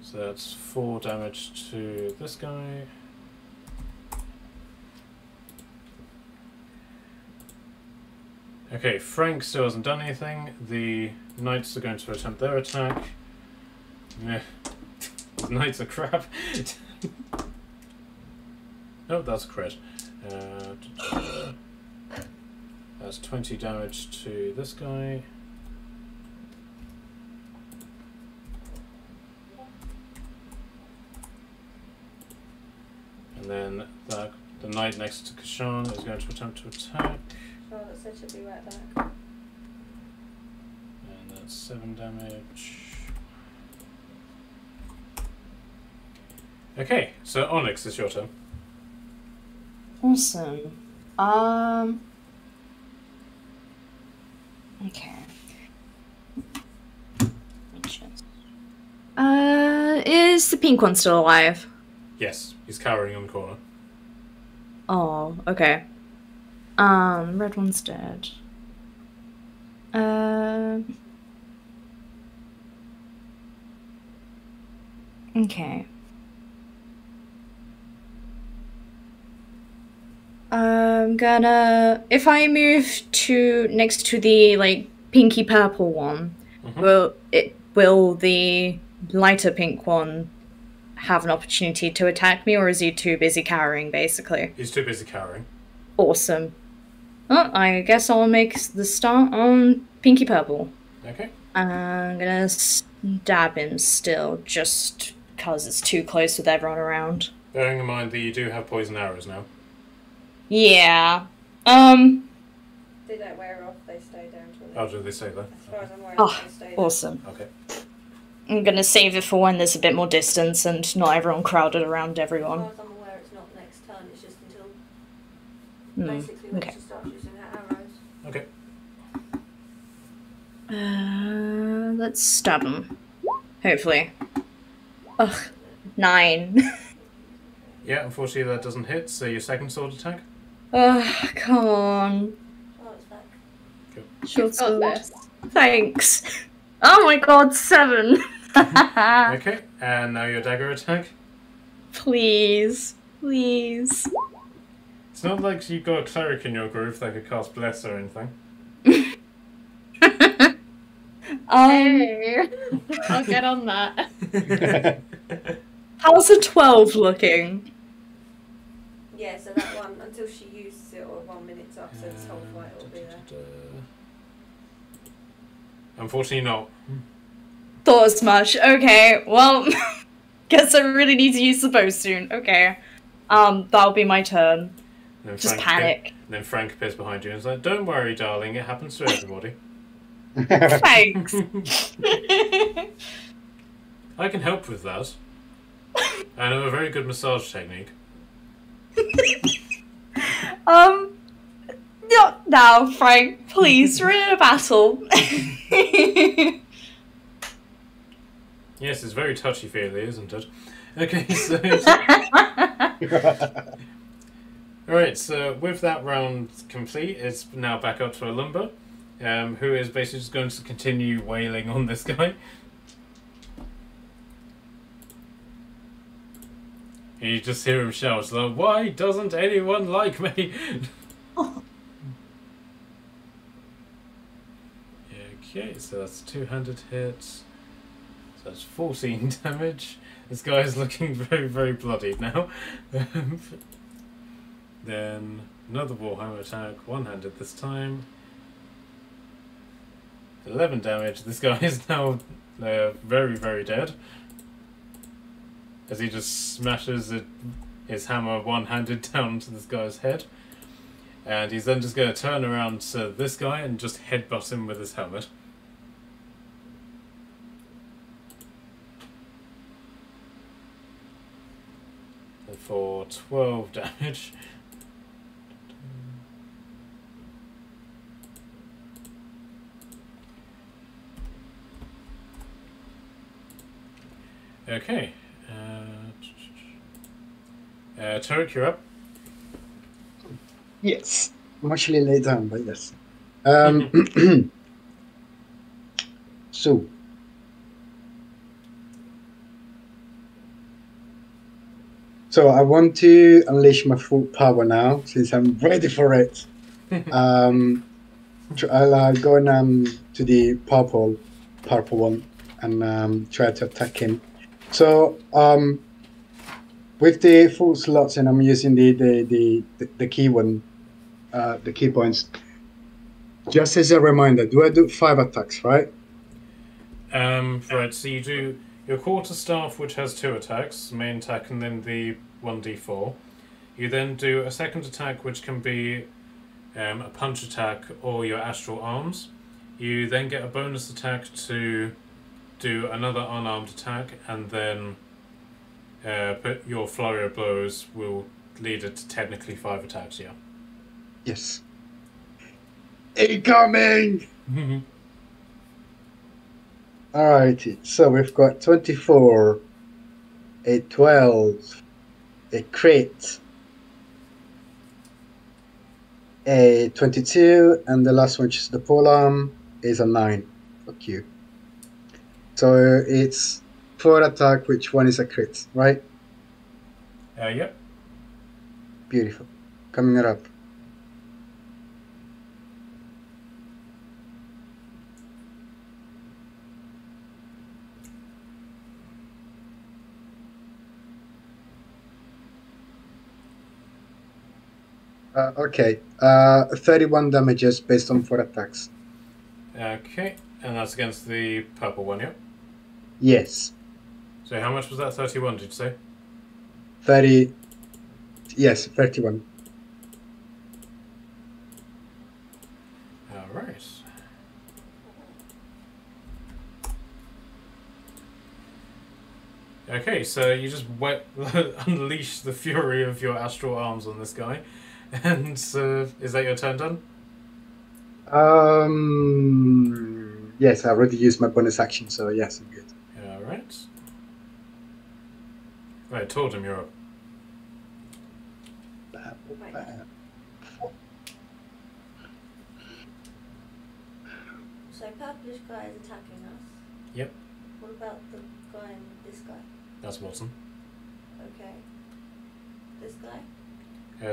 So that's 4 damage to this guy. Okay, Frank still hasn't done anything. The knights are going to attempt their attack. Meh. The knights are crap. Oh, that's a crit. That's 20 damage to this guy. And then the knight next to Kashan is going to attempt to attack. Charlotte said she'll be right back. And that's 7 damage. Okay, so Onyx, it's your turn. Awesome. Okay. Is the pink one still alive? Yes, he's cowering on the corner. Oh, okay. Red one's dead. Okay. I'm gonna... If I move to next to the, like, pinky purple one, will the lighter pink one have an opportunity to attack me, or is he too busy cowering, basically? He's too busy cowering. Awesome. Well, I guess I'll make the start on pinky purple. Okay. I'm gonna stab him still, just because it's too close with everyone around. Bearing in mind that you do have poison arrows now. Yeah. They don't wear off, they stay down to Oh, do they say that? As far as I'm aware, Oh, they stay there. awesome. Okay. I'm gonna save it for when there's a bit more distance and not everyone crowded around As everyone. far as I'm aware, it's not next turn, it's just until basically when Okay. she starts using her arrows. Okay. Let's stab him. Hopefully. Ugh. 9. Yeah, unfortunately that doesn't hit, so your second sword attack. Ugh, come on. Oh, it's back. Short You've got sword. this. Thanks. Oh my god, 7. Okay, and now your dagger attack. Please. Please. It's not like you've got a cleric in your group that could cast Bless or anything. Hey, I'll get on that. How's a 12 looking? Yeah, so that one, until she uses it, or 1 minute's up, so this whole fight will be there. Unfortunately not. Thought as much. Okay, well, guess I really need to use the bow soon. Okay. That'll be my turn. Then Just Frank panic. Then Frank appears behind you and is like, "Don't worry, darling, it happens to everybody. Thanks. I can help with that. I know a very good massage technique." Not now, Frank. Please, we're in a battle. Yes, it's very touchy-feely, isn't it? Okay, so... Alright, so with that round complete, it's now back up to Alumba, who is basically just going to continue wailing on this guy. You just hear him shout, like, "Why doesn't anyone like me?" Okay, so that's 200 hits. So that's 14 damage. This guy is looking very, very bloodied now. Then another Warhammer attack, one-handed this time. 11 damage. This guy is now very, very dead. As he just smashes his hammer one-handed down to this guy's head. And he's then just going to turn around to this guy and just headbutt him with his helmet. And for 12 damage. Okay. Turek, you're up. Yes. I'm actually late down, but yes. So. So I want to unleash my full power now, since I'm ready for it. I'll go to the purple one and try to attack him. So with the full slots, and I'm using the key one, the key points. Just as a reminder, do I do 5 attacks, right? Right, so you do your quarterstaff, which has 2 attacks, main attack, and then the 1d4. You then do a second attack, which can be a punch attack or your astral arms. You then get a bonus attack to do another unarmed attack, and then your flurry of blows will lead it to technically 5 attacks, yeah. Yes. Incoming! Alrighty, so we've got 24, a 12, a crit, a 22, and the last one, which is the polearm, is a 9. Fuck you. So it's 4 attack, which one is a crit, right? Yep. Beautiful. Coming up. Okay. 31 damages based on 4 attacks. Okay, and that's against the purple one, yeah? Yes. So how much was that? 31, did you say? 30. Yes, 31. Alright. Okay, so you just unleash the fury of your astral arms on this guy. And is that your turn done? Yes, I already used my bonus action, so yes, I'm good. Alright. Right, told him you're up. So purplish guy is attacking us. Yep. What about the guy and this guy? That's Watson. Okay. This guy?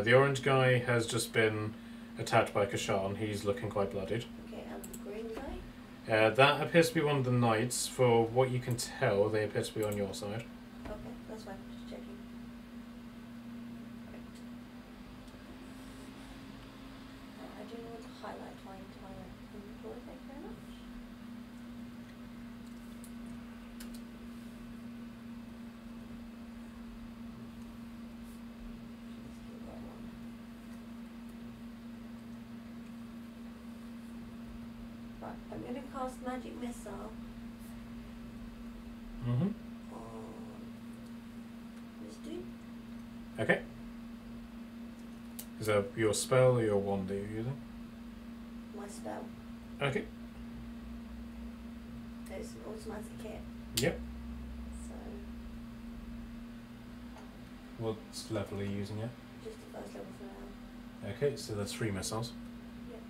The orange guy has just been attacked by Kashan. He's looking quite bloodied. Okay, and the green guy? That appears to be one of the knights. For what you can tell, they appear to be on your side. Okay, that's fine. Just checking. Right. I do know what to highlight. Trying to highlight. Employ, thank you very much. Right, I'm going to cast Magic Missile Mm-hmm. on this dude. Okay. Is that your spell or your wand that you're using? My spell. Okay. It's an automatic hit. Yep. So, What level are you using it? just the first level for now. Okay, so that's 3 missiles. Yep.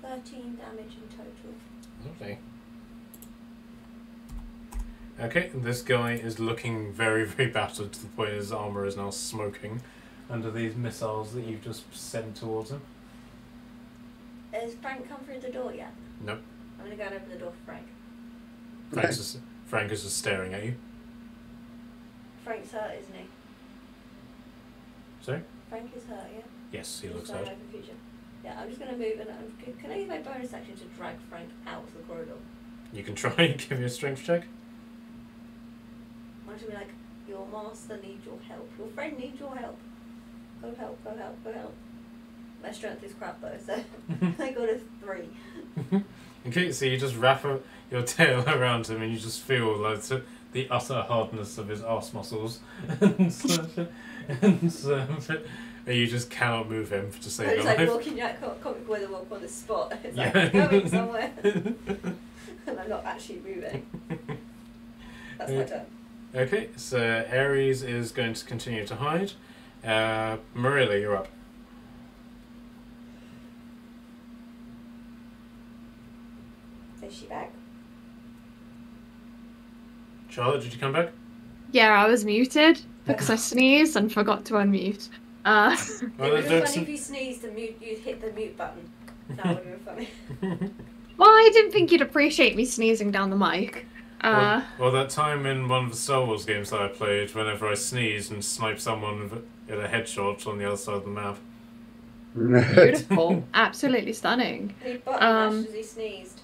13 damage in total. Lovely. Okay, this guy is looking very, very battered to the point his armour is now smoking under these missiles that you've just sent towards him. Has Frank come through the door yet? Nope. I'm going to go and open the door for Frank. Frank is just staring at you. Frank's hurt, isn't he? Sorry? Frank is hurt, yeah? Yes, he Just looks so I hurt. know for future. Yeah, I'm just going to move and can I use my bonus action to drag Frank out of the corridor? You can try and give me a strength check. I want to be like, your master needs your help. Your friend needs your help. Go help, go help, go help. My strength is crap though, so I got a 3. Okay, so you just wrap your tail around him and you just feel like the utter hardness of his arse muscles. And you just cannot move him to save It's your like life. walking Jack comic boy the walk on the spot. It's like Yeah. going somewhere. And I'm not actually moving. That's my turn. Okay, so Ares is going to continue to hide. Marilla, you're up. Is she back? Charlotte, did you come back? Yeah, I was muted because I sneezed and forgot to unmute. Well, It would have been that's- funny if you sneezed and you'd hit the mute button. That would have been funny. Well, I didn't think you'd appreciate me sneezing down the mic. Well, that time in one of the Star Wars games that I played, whenever I sneezed and sniped someone at a headshot on the other side of the map. Beautiful. Absolutely stunning. He button mashed as he sneezed.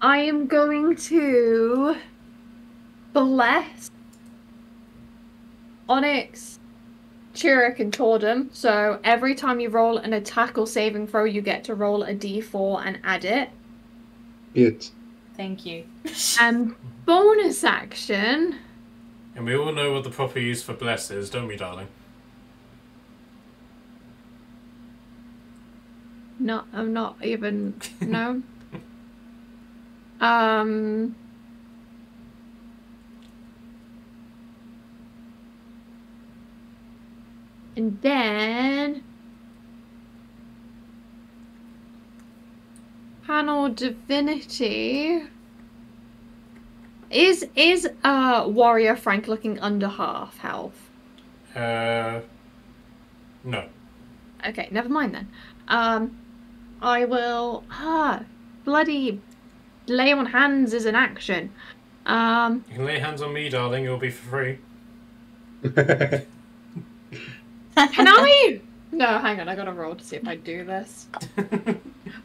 I am going to bless Onyx, Chirik, and Tordum. So every time you roll an attack or saving throw, you get to roll a d4 and add it. Good. Thank you. And bonus action. And we all know what the proper use for bless is, don't we, darling? No, I'm not even. No. And then panel divinity. Is warrior Frank looking under half health? No. Okay, never mind then. I will. Bloody lay on hands is an action. You can lay hands on me, darling. You'll be for free. Can I? No, hang on. I gotta roll to see if I do this.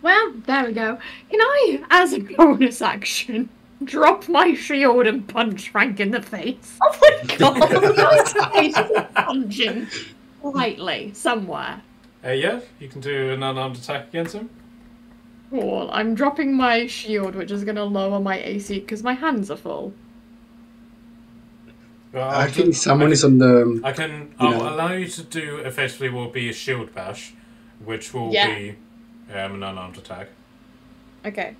Well, there we go. Can I, as a bonus action, drop my shield and punch Frank in the face? Oh my god! Punching lightly somewhere. Yeah, you can do an unarmed attack against him. Cool. I'm dropping my shield, which is gonna lower my AC because my hands are full. Well, I think someone is on the. I'll allow you to do effectively will be a shield bash, which will be an unarmed attack. Okay.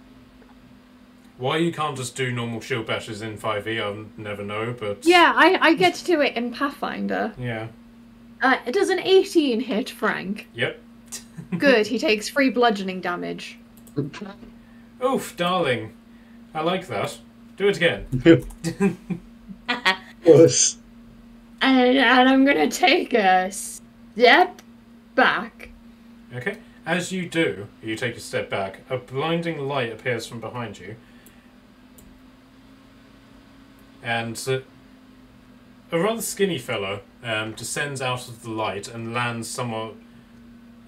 Why you can't just do normal shield bashes in 5e, I'll never know, but... Yeah, I get to do it in Pathfinder. Yeah. It does an 18 hit Frank. Yep. Good, he takes 3 bludgeoning damage. Oof, darling. I like that. Do it again. Yes. And I'm gonna take a step back. Okay. As you do, you take a step back, a blinding light appears from behind you. And a rather skinny fellow descends out of the light and lands somewhat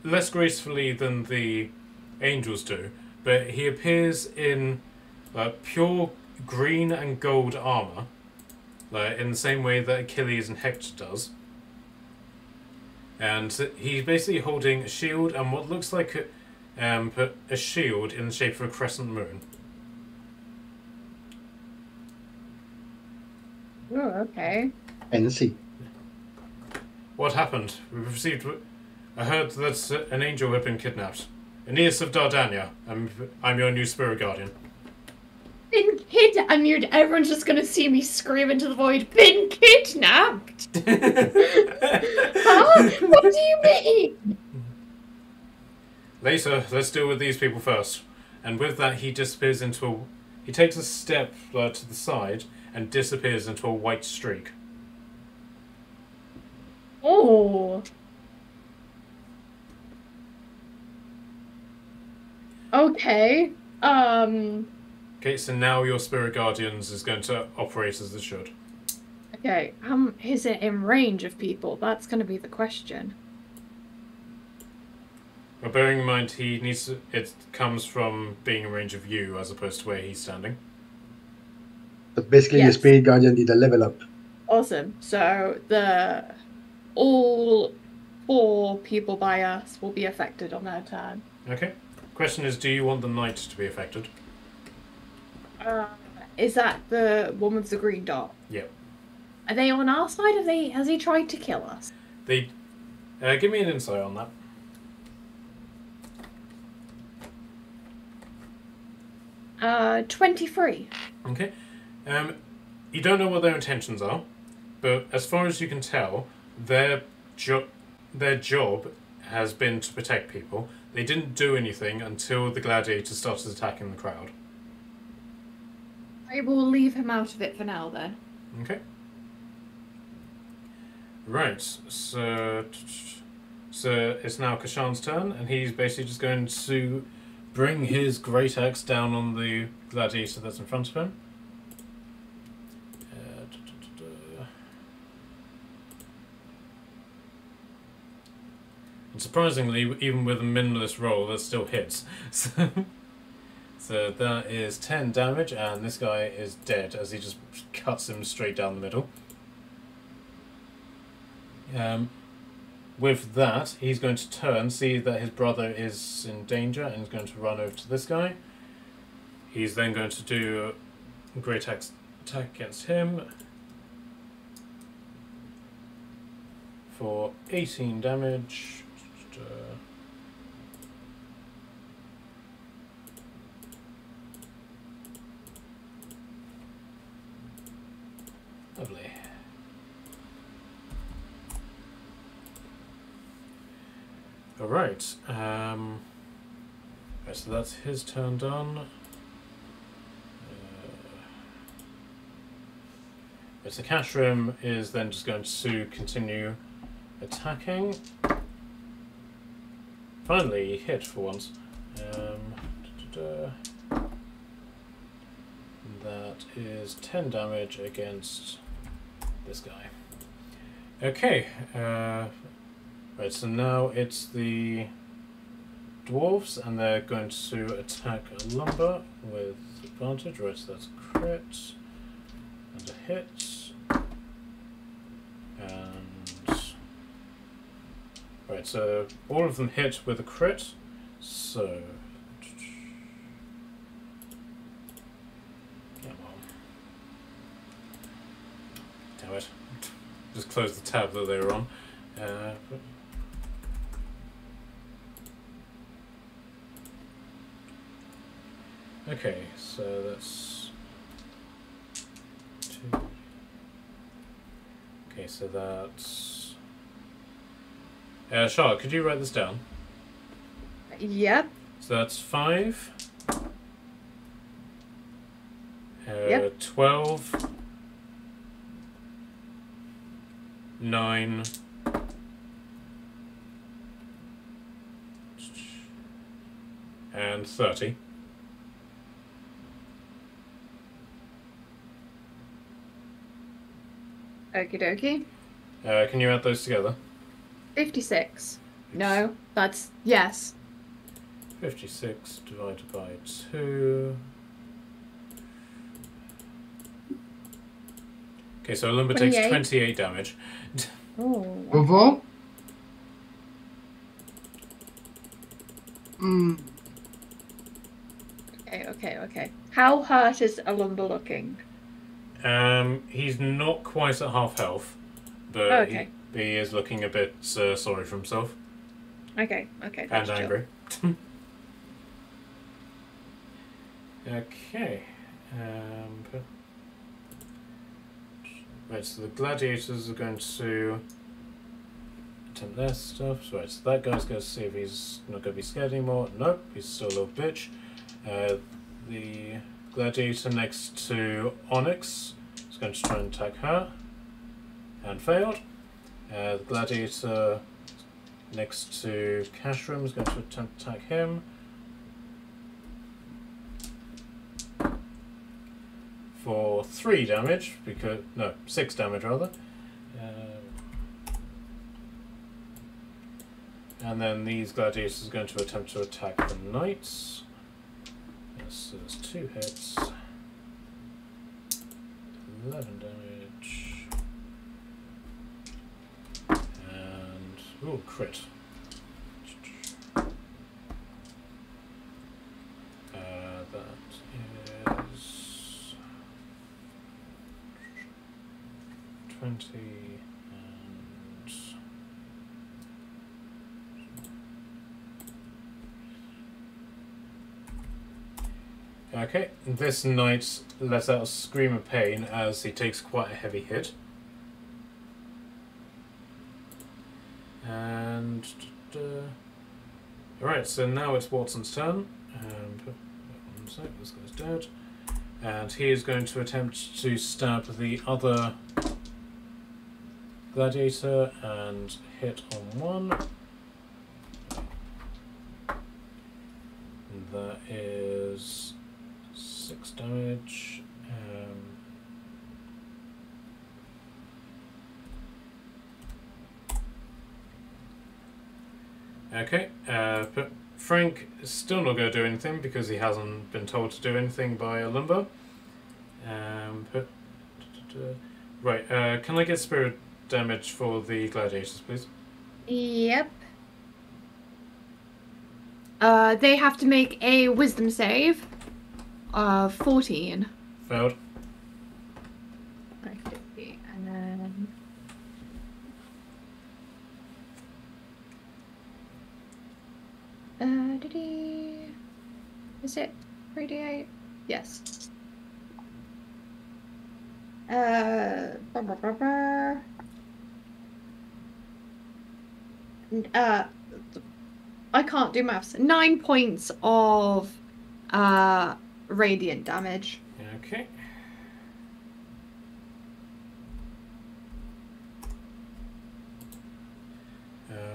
less gracefully than the angels do, but he appears in pure green and gold armor, in the same way that Achilles and Hector does. And he's basically holding a shield and what looks like a shield in the shape of a crescent moon. Oh, okay. Fancy. What happened? We've received... I heard that an angel had been kidnapped. Aeneas of Dardania. I'm your new spirit guardian. Been kidnapped? And everyone's just gonna see me scream into the void, been kidnapped? Huh? What do you mean? Later, let's deal with these people first. And with that, he disappears into a... He takes a step to the side and disappears into a white streak. Oh. Okay. Okay, so now your spirit guardians is going to operate as it should. Okay, is it in range of people? That's going to be the question. But bearing in mind, it comes from being in range of you as opposed to where he's standing. So basically, Yes. the spirit guardian did a level up. Awesome. So all 4 people by us will be affected on their turn. Okay. Question is, do you want the knight to be affected? Is that the one with the green dot? Yep. Are they on our side? Has he tried to kill us? They give me an insight on that. 23. Okay. You don't know what their intentions are, but as far as you can tell, their job has been to protect people. They didn't do anything until the gladiators started attacking the crowd. I will leave him out of it for now then. Okay. Right, so it's now Kashan's turn, and he's basically just going to bring his great axe down on the gladiator that's in front of him. And surprisingly, even with a minimalist roll, that still hits. So that is 10 damage, and this guy is dead as he just cuts him straight down the middle. With that, he's going to turn, see that his brother is in danger, and he's going to run over to this guy. He's then going to do a great attack against him for 18 damage. Lovely. Alright, right, so that's his turn done. So Cashrim is then just going to continue attacking. Finally, he hit for once. That is 10 damage against this guy. Okay, right, so now it's the dwarves, and they're going to attack a lumber with advantage. Right, so that's a crit and a hit. And right, so all of them hit with a crit. So come on. Damn it. Just close the tab that they were on. Okay, so that's 2. Okay, so that's... Charlotte, could you write this down? Yep. So that's 5. Yep. 12. 9. And 30. Okie dokie. Can you add those together? 56. No, that's yes. 56 divided by 2. Okay, so Lumber takes 28. 28 damage. Oh. Overall? Okay. How hurt is Alumba looking? He's not quite at half health, but Okay. he is looking a bit sorry for himself. Okay. And That's chill. angry. Okay. Right, so the gladiators are going to attempt their stuff. So, right, so that guy's going to see if he's not going to be scared anymore. Nope, he's still a little bitch. The gladiator next to Onyx is going to try and attack her. And failed. The gladiator next to Cashrim is going to attempt to attack him. For 3 damage, because... no, 6 damage rather. And then these gladiators are going to attempt to attack the knights. Yes, so there's 2 hits. 11 damage. And... ooh, crit. That is... 20 and... Okay, this knight lets out a scream of pain as he takes quite a heavy hit. And... alright, so now it's Watson's turn. One sec, this guy's dead. And he is going to attempt to stab the other gladiator and hit on 1. And that is 6 damage. Okay, but Frank is still not going to do anything because he hasn't been told to do anything by Alumba. Right, can I get spirit damage for the gladiators, please? Yep. They have to make a wisdom save. 14. Failed. Okay, and then... Is it 3d8? Yes. Blah, blah, blah, blah. I can't do maths. 9 points of radiant damage. Okay.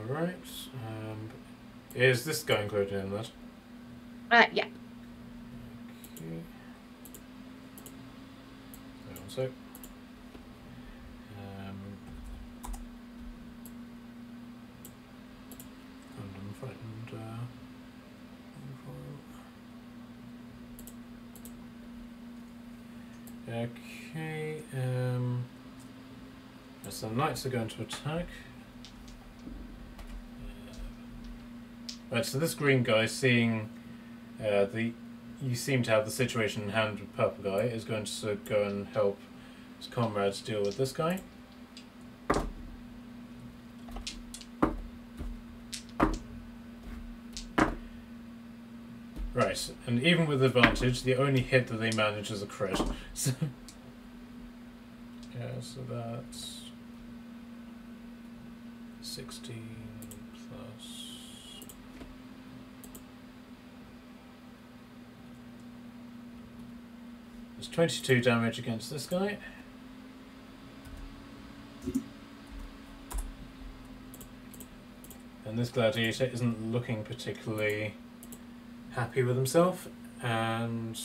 Right. Is this guy included in that? Yeah. Okay. So, unfrightened. Okay. So the knights are going to attack. Right. So this green guy, seeing you seem to have the situation in hand with purple guy, is going to go and help his comrades deal with this guy. Right, and even with advantage, the only hit that they manage is a crit. So, yeah, so that's 16 plus. There's 22 damage against this guy. And this gladiator isn't looking particularly happy with himself, and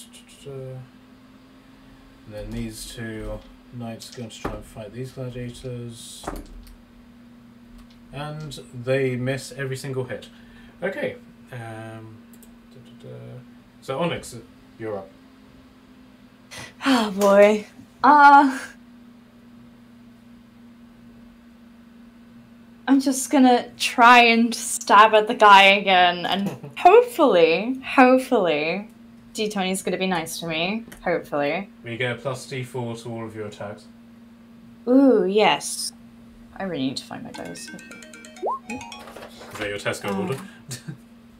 then these two knights are going to try and fight these gladiators, and they miss every single hit. Okay, so Onyx, you're up. Oh boy. I'm just gonna try and stab at the guy again, and hopefully, D20's gonna be nice to me. Hopefully. We get a plus D4 to all of your attacks. Ooh, yes. I really need to find my dice. Okay. Is that your Tesco order?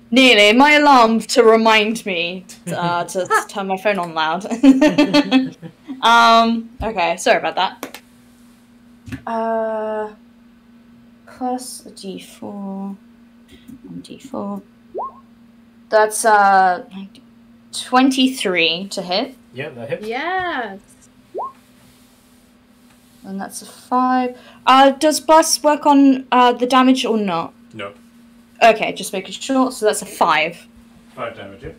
Nearly. My alarm to remind me to turn my phone on loud. Okay, sorry about that. Plus a D4. And D4. That's 23 to hit. Yeah, that hits. Yes. And that's a 5. Does Bless work on the damage or not? No. Okay, just making sure. So that's a 5. 5 damage, yeah?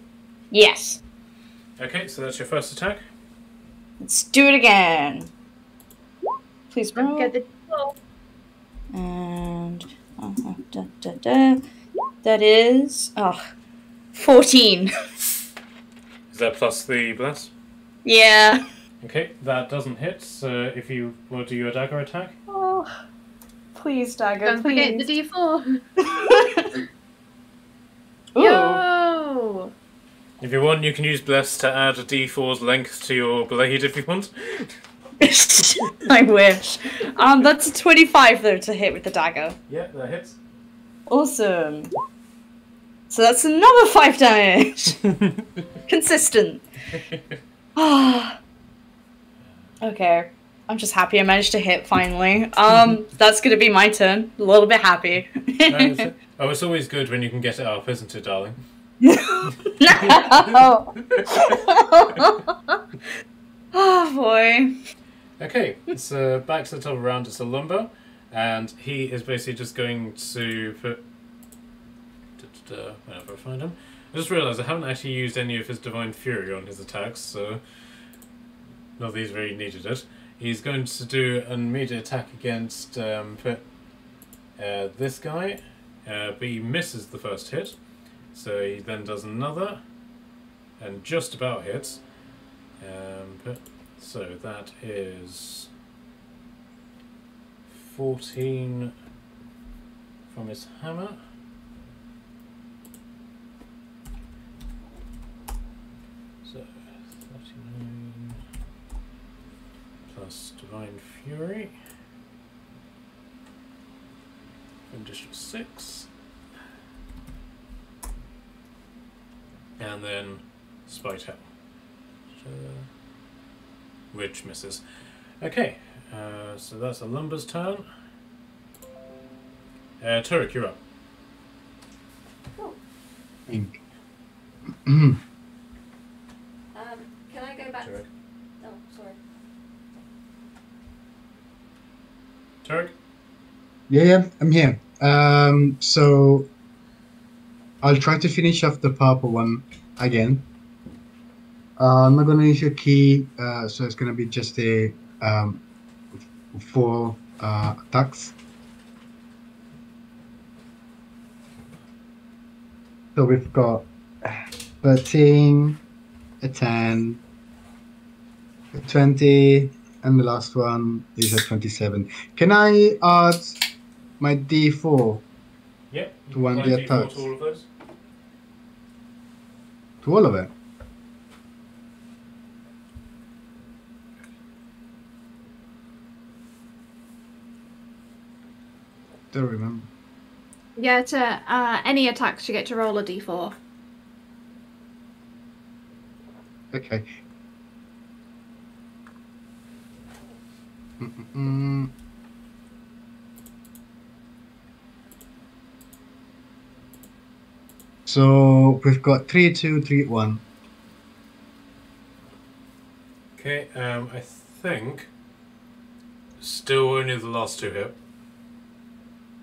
Yes. Okay, so that's your first attack. Let's do it again. Please roll. Get the And that is 14. Is that plus the bless? Yeah. Okay, that doesn't hit, so if you will do your dagger attack. Oh, please, dagger, Don't forget please. the D4. Ooh. Yo! If you want, you can use bless to add a D4's length to your blade if you want. I wish. That's a 25 though to hit with the dagger. Yeah, that hits. Awesome. So that's another 5 damage. Consistent. Okay. I'm just happy I managed to hit finally. That's gonna be my turn. A little bit happy. Oh, it's always good when you can get it up, isn't it, darling? No. Oh boy. Okay, so back to the top of the round, it's a lumber, and he is basically just going to put... whenever I find him. I just realised I haven't actually used any of his Divine Fury on his attacks, so not that he's really needed it. He's going to do an immediate attack against this guy, but he misses the first hit, so he then does another, and just about hits. So that is 14 from his hammer. So 39 plus Divine Fury. Additional 6. And then Spite Hell. Which misses. Okay, so that's a Lumber's turn. Turek, you're up. Cool. Think. Can I go back? Turek. Oh, sorry. Turek? Yeah, I'm here. So I'll try to finish off the purple one again. I'm not gonna use your key, so it's gonna be just a 4 attacks. So we've got 13, a 10, a 20, and the last one is a 27. Can I add my D4 Yep. To one apply the D4 attacks. to all of those. to all of it? Don't remember. Yeah, to any attacks you get to roll a d4. Okay. Mm-mm-mm. So we've got 3, 2, 3, 1. Okay, I think still only the last 2 hit.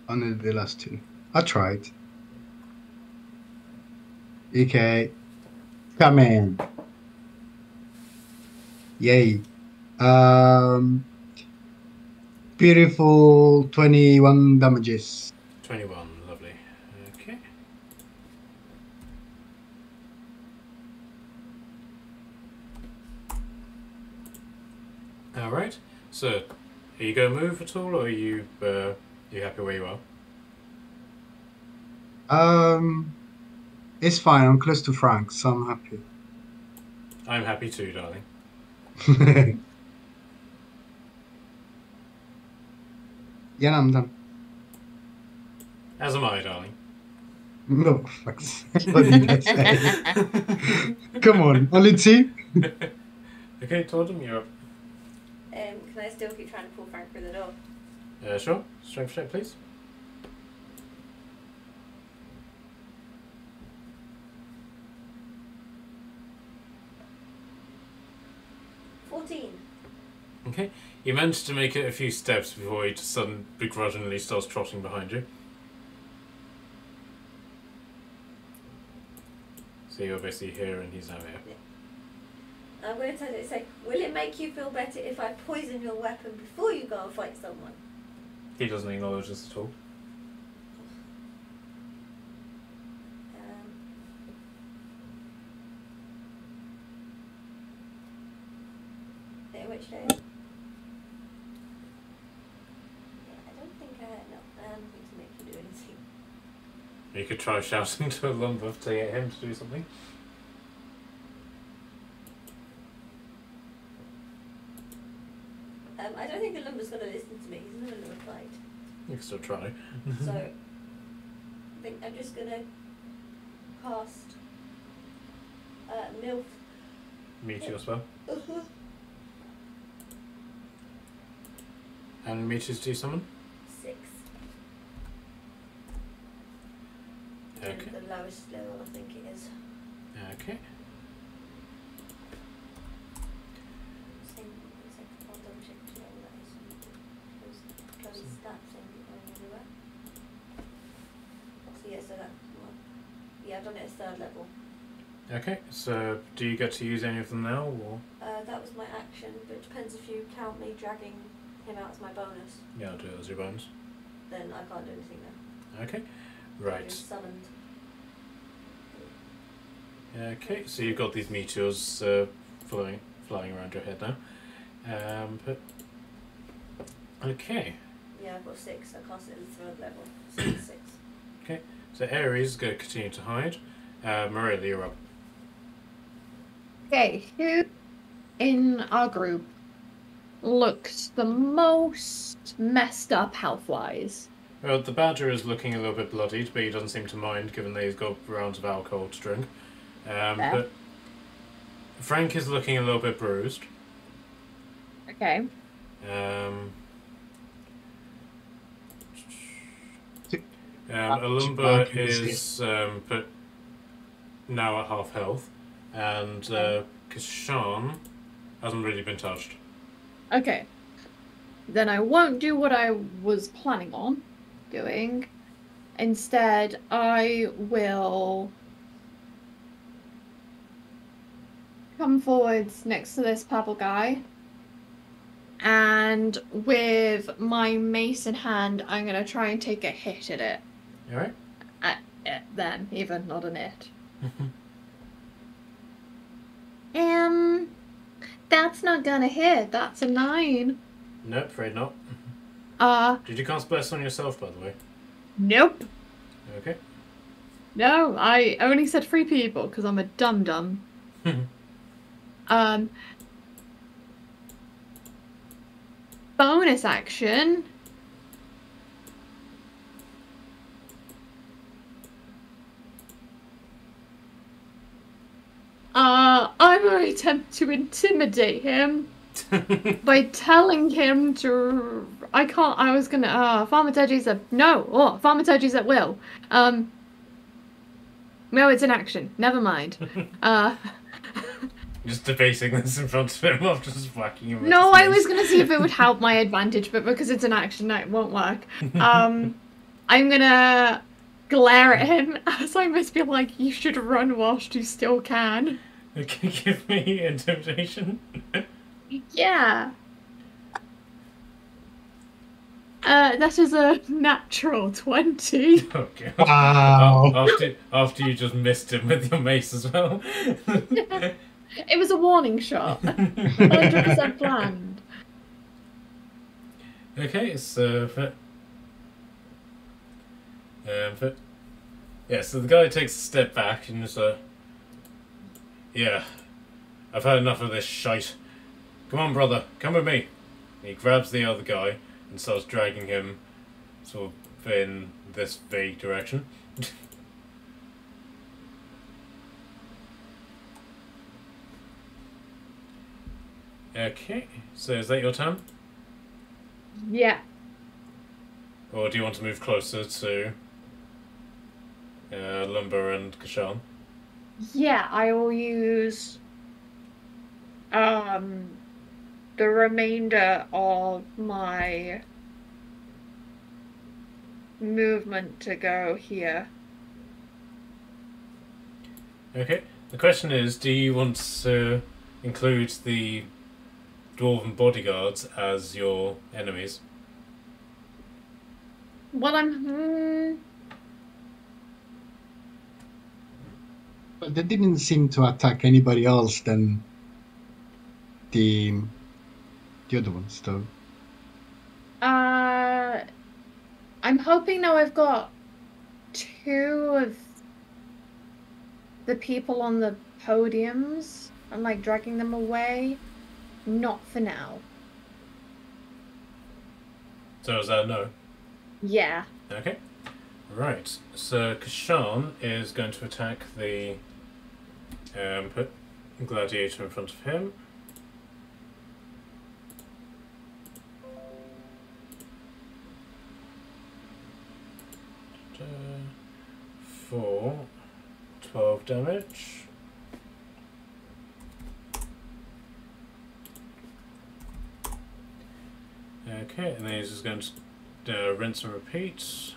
Only the last 2. I tried. Okay. Come in. Yay. Beautiful 21 damages. 21, lovely. Okay. Alright, so are you going to move at all, or are you happy where you are? It's fine. I'm close to Frank, so I'm happy. I'm happy too, darling. Yeah, I'm done. As am I, darling. No, fucks. What did I say? Come on, only 2? Okay, Totem, you're up. Can I still keep trying to pull Frank through the door? Sure. Strength check, please. Okay, you managed to make it a few steps before he just suddenly begrudgingly starts trotting behind you. So you're basically here and he's now here. Yeah. I'm going to say, will it make you feel better if I poison your weapon before you go and fight someone? He doesn't acknowledge this at all. In which day? Yeah, I don't think I had enough to make you do anything. You could try shouting to a lumber to get him to do something. I don't think the lumber's going to listen to me. He's not going to fight. You can still try. So, I think I'm just going to cast MILF. Meteor spell. Uh-huh. And meteors do summon? 6. Okay. And the lowest level, I think it is. Okay. I'll double check which level that is. Because stats everywhere. So yeah, so that one. Yeah, I've done it as 3rd level. Okay, so do you get to use any of them now, or? That was my action, but it depends if you count me dragging him out as my bonus. Yeah, I'll do it as your bonus. Then I can't do anything now. Okay, I've right. been summoned. Okay, so you've got these meteors flying around your head now. But okay. Yeah, I've got 6. I cast it at 3rd level. So it's 6. Okay, so Ares is going to continue to hide. Marilla, you're up. Okay, who in our group looks the most messed up health-wise? Well, the badger is looking a little bit bloodied, but he doesn't seem to mind, given that he's got rounds of alcohol to drink. But Frank is looking a little bit bruised. Okay. Alumba is but now at half health, and Kashan hasn't really been touched. Okay. Then I won't do what I was planning on doing. Instead, I will come forwards next to this purple guy. And with my mace in hand, I'm going to try and take a hit at it. Alright. At it, then, even, not an it. That's not gonna hit. That's a 9. Nope, afraid not. Did you cast Bless on yourself, by the way? Nope. Okay. No, I only said 3 people because I'm a dum-dum. Bonus action. I'm going to attempt to intimidate him by telling him to. I was gonna. Thaumaturgy's at. No! Oh, Thaumaturgy's at will. No, it's an action. Never mind. Just debating this in front of him, I'm just whacking him. No, I was gonna see if it would help my advantage, but because it's an action, it won't work. I'm gonna glare at him as I must be like, you should run whilst you still can. Okay, give me intimidation. Yeah. That is a natural 20. Okay. Wow. After you just missed him with your mace as well. It was a warning shot. 100% planned. Okay, so so the guy takes a step back and just yeah, I've had enough of this shite. Come on, brother, come with me. And he grabs the other guy and starts dragging him sort of in this vague direction. Okay, so is that your turn? Yeah. Or do you want to move closer to Lumber and Kashan? Yeah, I will use the remainder of my movement to go here. Okay, the question is, do you want to include the dwarven bodyguards as your enemies? Well, I'm... But they didn't seem to attack anybody else than the other ones, though. I'm hoping now I've got 2 of the people on the podiums. I'm like dragging them away. Not for now. So is that a no? Yeah. Okay. Right. So Kashan is going to attack the put gladiator in front of him. For 12 damage. Okay, and then he's just going to rinse and repeat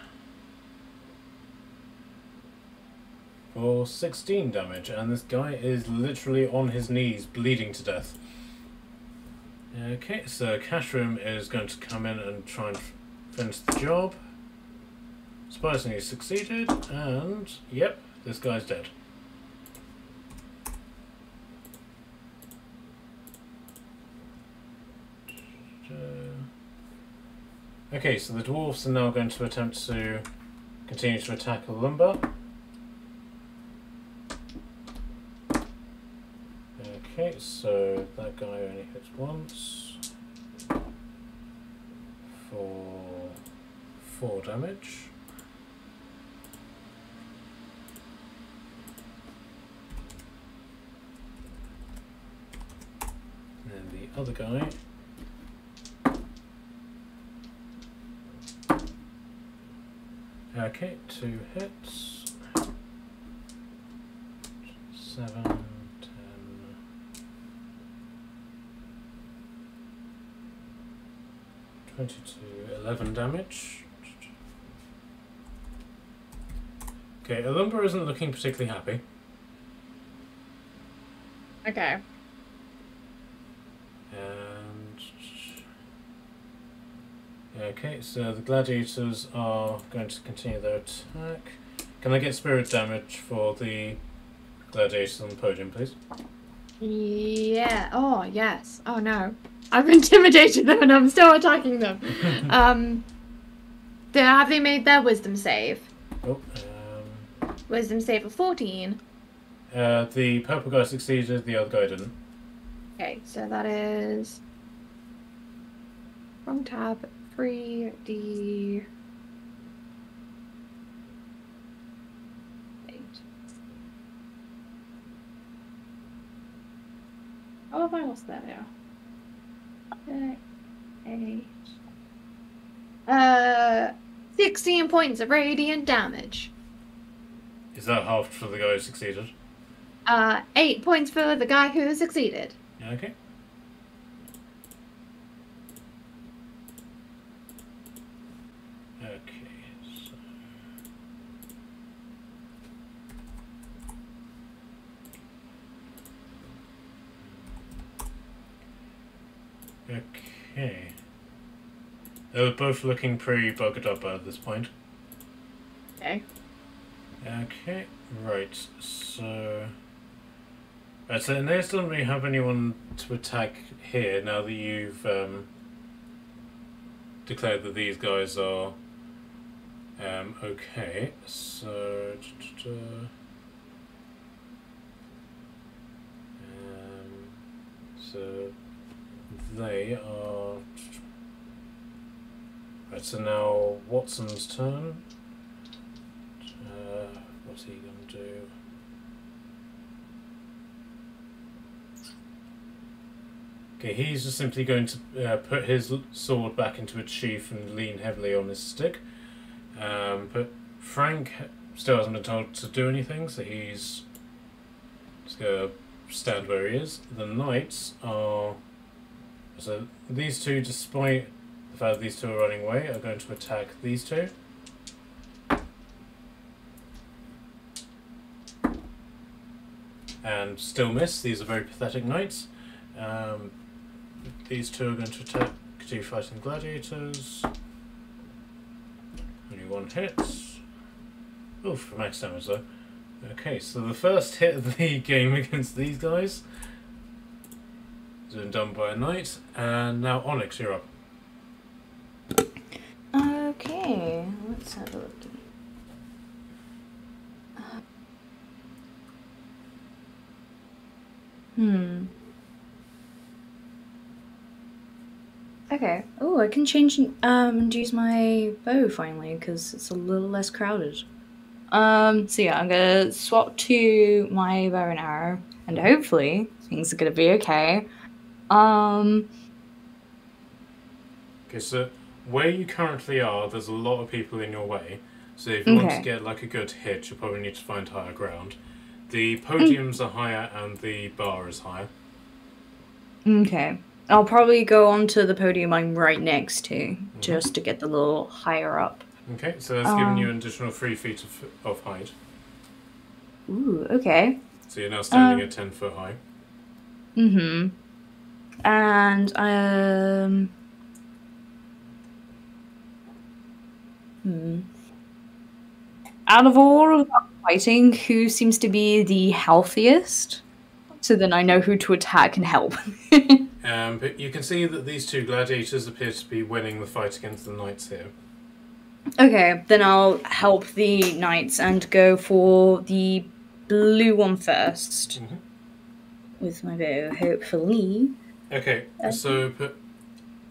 for 16 damage, and this guy is literally on his knees, bleeding to death. Okay, so Cashroom is going to come in and try and finish the job. Surprisingly succeeded, and yep, this guy's dead. Okay, so the dwarves are now going to attempt to continue to attack Lumber. Okay, so that guy only hits once for 4 damage. And the other guy okay, 2 hits. 7, 10, 22, 11 damage. Okay, Alumba isn't looking particularly happy. Okay. And okay, so the gladiators are going to continue their attack. Can I get spirit damage for the gladiators on the podium, please? Yeah. Oh, yes. Oh, no. I've intimidated them and I'm still attacking them. Have they made their wisdom save? Oh, Wisdom save of 14. the purple guy succeeded, the other guy didn't. Okay, so that is... Wrong tab. 3D... 8. Oh, have I lost that now? 8. 16 points of radiant damage. Is that halved for the guy who succeeded? 8 points for the guy who succeeded. Okay. Okay, so... Okay. They're both looking pretty bugged up at this point. Okay. Okay, right, so... Right, so Aeneas doesn't really have anyone to attack here now that you've declared that these guys are okay, so... so they are... Right, so now Watson's turn. What's he going to do? Okay, he's just simply going to put his sword back into its sheath and lean heavily on his stick. But Frank still hasn't been told to do anything, so he's just going to stand where he is. The knights are... So these two, despite the fact that these two are running away, are going to attack these two. And still miss. These are very pathetic knights. These two are going to attack two fighting gladiators. Only 1 hit. Oof, max damage though. Okay, so the first hit of the game against these guys has been done by a knight. And now Onyx, you're up. Okay, let's have a look. Okay. Oh, I can change and use my bow finally because it's a little less crowded. So yeah, I'm gonna swap to my bow and arrow, and hopefully things are gonna be okay. Okay, so where you currently are, there's a lot of people in your way. So if you want to get like a good hit, you probably need to find higher ground. The podiums are higher and the bar is higher. Okay. I'll probably go onto the podium I'm right next to, just to get a little higher up. Okay, so that's giving you an additional 3 feet of height. Ooh, okay. So you're now standing at 10 foot high. And, out of all of that fighting, who seems to be the healthiest? So then I know who to attack and help. But you can see that these two gladiators appear to be winning the fight against the knights here. Okay, then I'll help the knights and go for the blue one first. with my bow, hopefully. Okay, so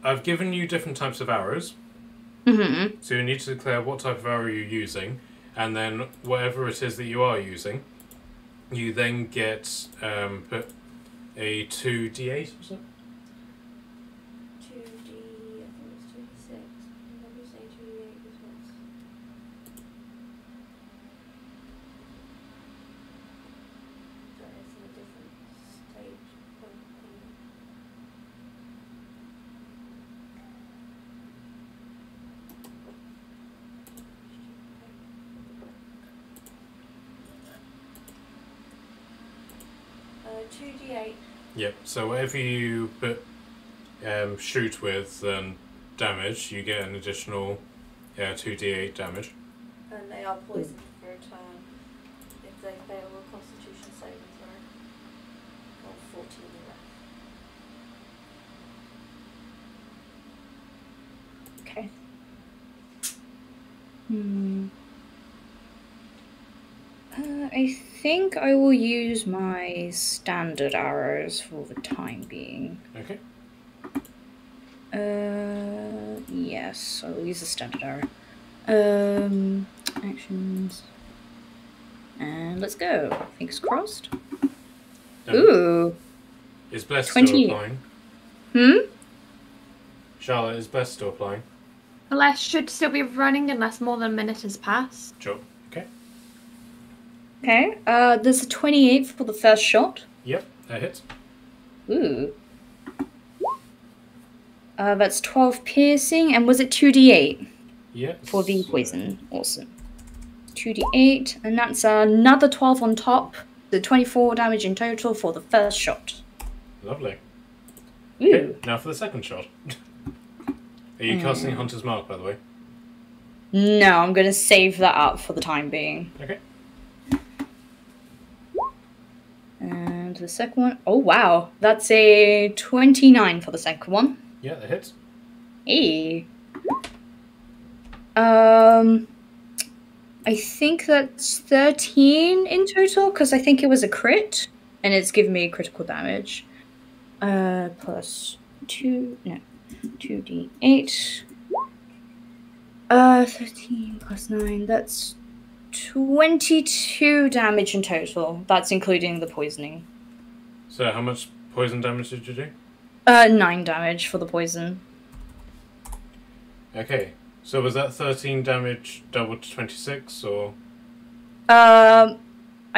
I've given you different types of arrows. Mm-hmm. So you need to declare what type of arrow you're using, and then whatever it is that you are using, you then get put a 2d8, was it? 2D, I think it's 2D6. I'm probably saying 2D8 as well. Sorry, it's in a different stage point thing. Uh, 2D8. Yep, so whatever you shoot with damage, you get an additional 2d8 damage. And they are poisoned for a turn if they fail a Constitution saving throw. Got 14 left. Okay. Hmm. I think I will use my standard arrows for the time being. Okay. Yes, I'll use the standard arrow. Actions. And let's go. Fingers crossed. Ooh. Is Bless 20. still applying? Charlotte, is Bless still applying? Bless should still be running unless more than a minute has passed. Sure. Okay. Okay, there's a 28 for the first shot. Yep, that hits. Ooh. That's 12 piercing, and was it 2d8? Yes. For the poison. Awesome. 2d8, and that's another 12 on top. So 24 damage in total for the first shot. Lovely. Ooh. Okay, now for the second shot. Are you casting Hunter's Mark, by the way? No, I'm going to save that up for the time being. Okay. And the second one... Oh, wow. That's a 29 for the second one. Yeah, that hits. Hey. I think that's 13 in total, because I think it was a crit, and it's given me critical damage. Plus 2... No. 2d8. 13 plus 9, that's 22 damage in total. That's including the poisoning. So how much poison damage did you do? 9 damage for the poison. Okay, so was that 13 damage doubled to 26, or? I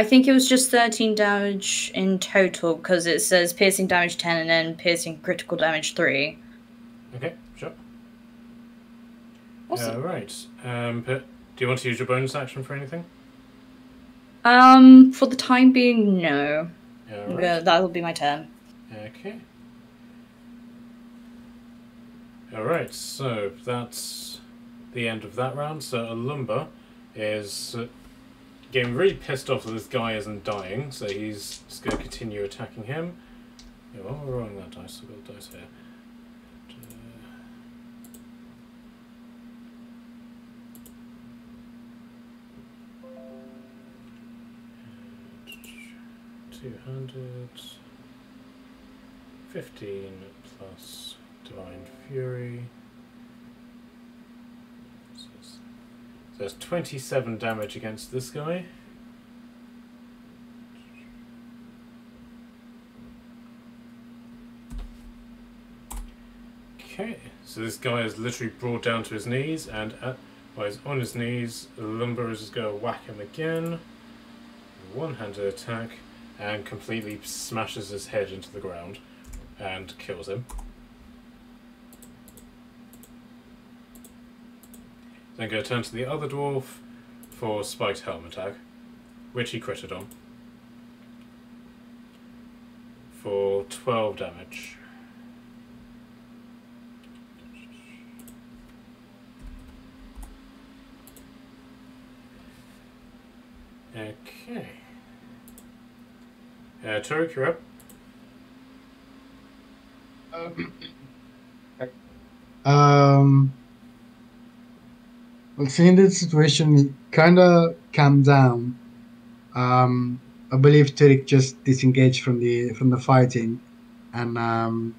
think it was just 13 damage in total, because it says piercing damage 10 and then piercing critical damage 3. Okay, sure. Awesome. Right. Do you want to use your bonus action for anything? For the time being, no. Right. That'll be my turn. Okay. Alright, so that's the end of that round. So Alumba is getting really pissed off that this guy isn't dying, so he's just going to continue attacking him. Yeah, well, we're rolling that dice, so we've got dice here. $200, 15 plus Divine Fury. So there's 27 damage against this guy. Okay, so this guy is literally brought down to his knees, and while he's on his knees, Lumber is just going to whack him again. One-handed attack, and completely smashes his head into the ground and kills him. Then go turn to the other dwarf for spiked helm attack, which he critted on, for 12 damage. Okay. Turek, you're up. Well, seeing the situation kind of calm down, I believe Turek just disengaged from the fighting, and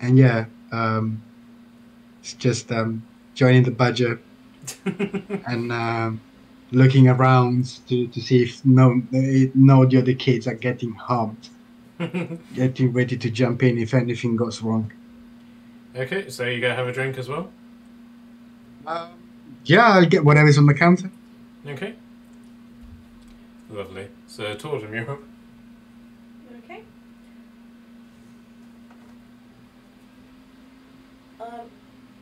yeah, it's just joining the badger and looking around to see if no the other kids are getting harmed, getting ready to jump in if anything goes wrong. Okay, so you go have a drink as well? Yeah, I'll get whatever's on the counter. Okay. Lovely. So, Tortem, you're up. Okay.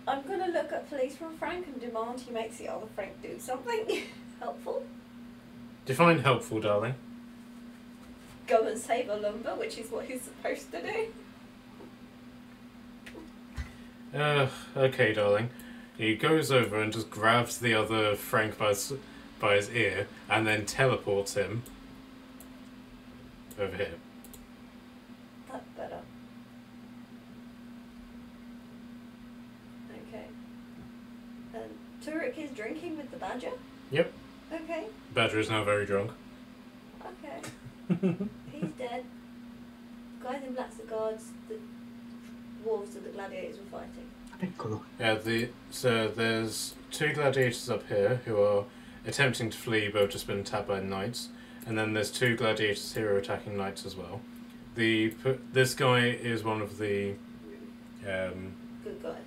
I'm gonna look at policeman Frank and demand he makes the other Frank do something helpful. Define helpful, darling. Go and save a lumber, which is what he's supposed to do. Okay, darling. He goes over and just grabs the other Frank by his ear and then teleports him over here. That's better. Okay. And Turek is drinking with the badger? Yep. Okay. Badger is now very drunk. Okay. He's dead. Guys in black's the guards, the wolves and the gladiators were fighting. Yeah, so there's two gladiators up here who are attempting to flee but have just been attacked by knights, and then there's two gladiators here who are attacking knights as well. This guy is one of the Good guys.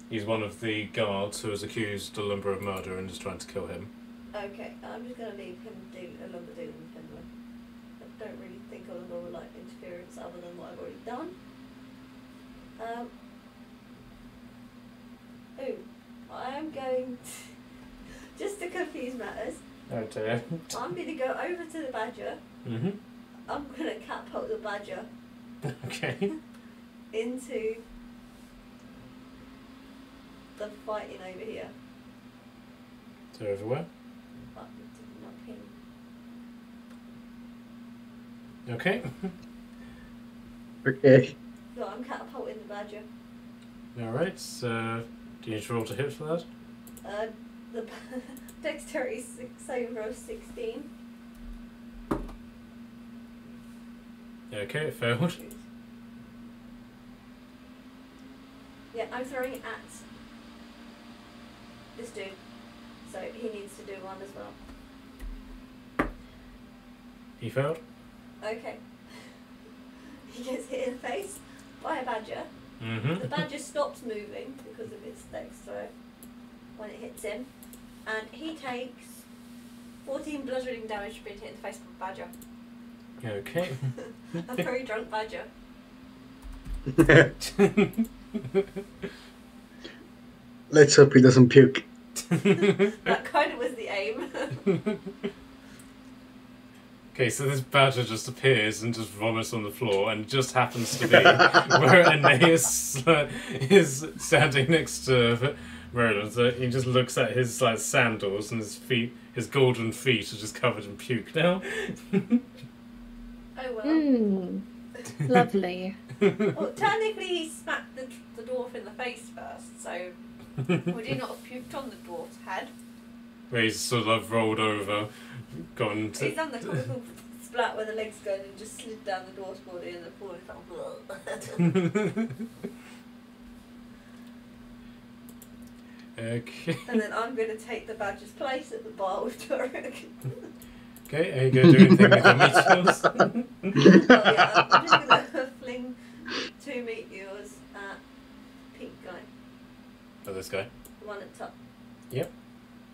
he's one of the guards who has accused the lumber of murder and is trying to kill him. Okay, I'm just gonna leave him do a lumber deal with him. I don't really think a lumber will like interference other than what I've already done. I am going to, just to confuse matters, Oh dear. I'm going to go over to the badger. Mm-hmm. I'm going to catapult the badger Okay. into the fighting over here. So over where? But not him. Okay. Okay. So I'm catapulting the badger. Alright, so do you need to roll to hit for that? The dexterity saving throw 16. Okay, it failed. Yeah, I'm throwing it at this dude, so he needs to do one as well. He failed? Okay. He gets hit in the face by a badger. Mm-hmm. The badger stops moving because of its dex throw when it hits him, and he takes 14 bludgeoning damage for being hit in the face by a badger. Okay. A very drunk badger. Let's hope he doesn't puke. That kind of was the aim. Okay, so this badger just appears and just vomits on the floor, and it just happens to be where Aeneas is standing next to Merlin. So he just looks at his sandals, and his feet, his golden feet, are just covered in puke now. Oh well. Lovely. Well, technically he smacked the dwarf in the face first, so would he not have puked on the dwarf's head? Where he's sort of rolled over, gone to... He's done the comical splat where the legs go and just slid down the dwarf's body and the floor fell. Okay. And then I'm going to take the badger's place at the bar with Turek. Okay, are you going to do anything with your meteors? Oh yeah, I'm just going to fling 2 meteors at pink guy. Oh, this guy? The one at top. Yep.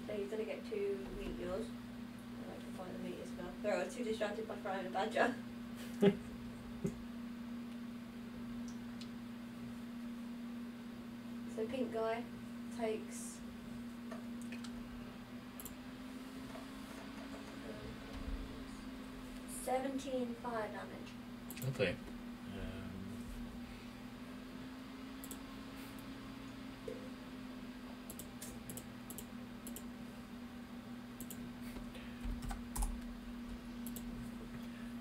So he's going to get 2 meteors. I can find the meteors now. There are 2 distracted by throwing a badger. So pink guy takes 17 fire damage. Lovely.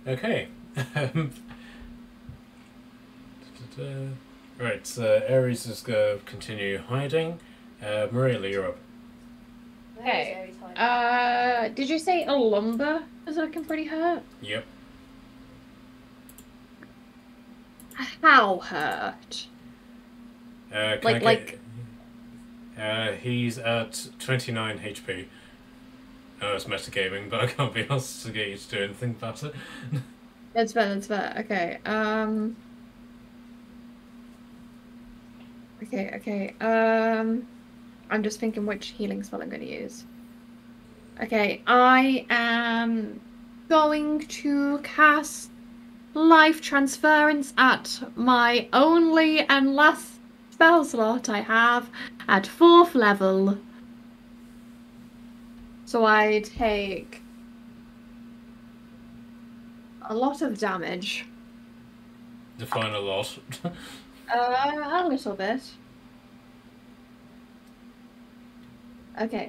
Okay. Right, so Ares is going to continue hiding. Marilla, you're up. Okay. Very tiny. Did you say a lumber is looking pretty hurt? Yep. How hurt? Can I get... he's at 29 HP. Oh, it's metagaming, but I can't be asked to get you to do anything about it. That's fair, that's fair. Okay, Okay. I'm just thinking which healing spell I'm going to use. Okay, I am going to cast Life Transference at my only and last spell slot I have at 4th level. So I take a lot of damage. Define a lot. A little bit. Okay.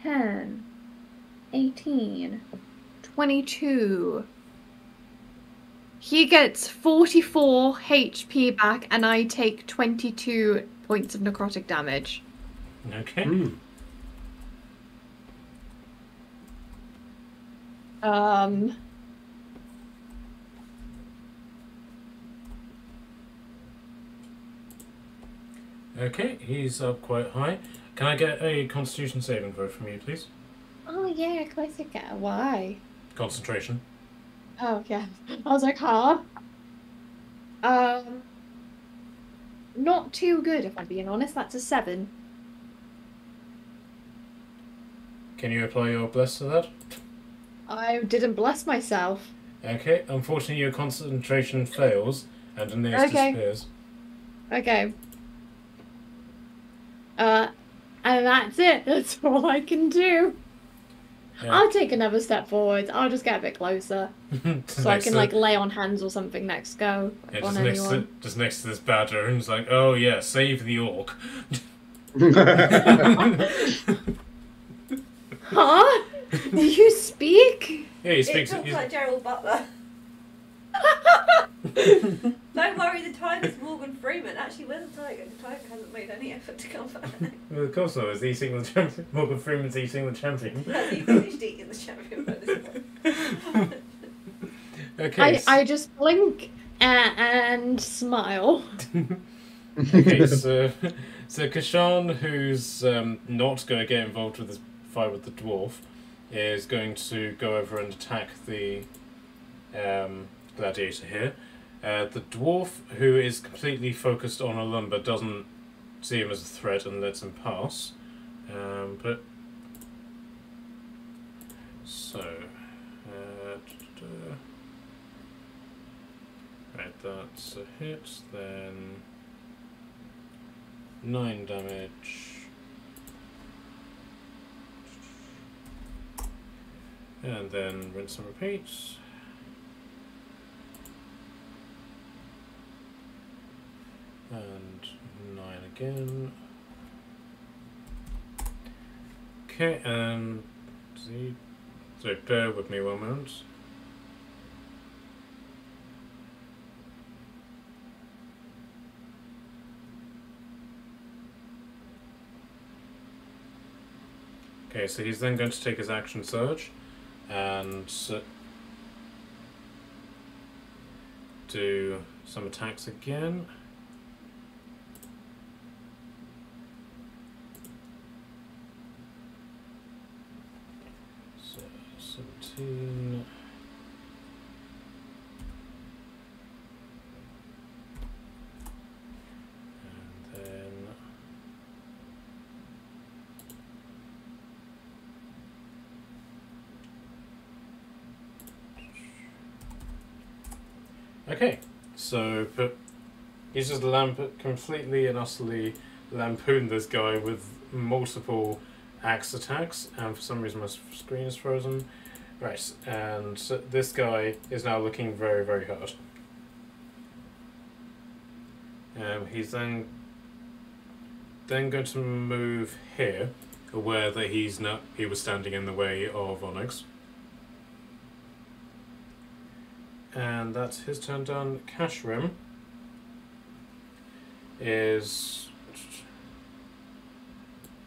10, 18, 22. He gets 44 HP back, and I take 22 points of necrotic damage. Okay. Okay, he's up quite high. Can I get a Constitution saving throw from you, please? Oh yeah, of course I can. Why? Concentration. Oh yeah. I was like, huh? Not too good if I'm being honest. That's a 7. Can you apply your bless to that? I didn't bless myself. Okay, unfortunately your concentration fails and Aeneas disappears. Okay. And that's it. That's all I can do. Yeah. I'll take another step forward. I'll just get a bit closer. So I can, like, lay on hands or something next go. Yeah, on just next to this badger, and it's like, oh yeah, save the orc. Huh? Do you speak? Yeah, he speaks. It talks like Gerald Butler. Don't worry, the tiger's Morgan Freeman. Actually, where's the tiger? The tiger hasn't made any effort to come back. Well, of course not. He's eating the champion. Morgan Freeman's eating the champion. Has he finished eating the champion by this point? Okay. I just blink and smile. Okay, so Kashan, who's not going to get involved with this fight with the dwarf, is going to go over and attack the gladiator here. The dwarf, who is completely focused on a lumber, doesn't see him as a threat and lets him pass. Right, that's a hit, then 9 damage. And then rinse and repeat. And 9 again. Okay, and see. So bear with me one moment. Okay, so he's then going to take his action surge and do some attacks again. So 17. And then okay, so he's just completely and utterly lampooned this guy with multiple axe attacks, and for some reason my screen is frozen. Right, and so this guy is now looking very, very hurt. He's then going to move here, aware that he was standing in the way of Onyx. And that's his turn done. Kashrim is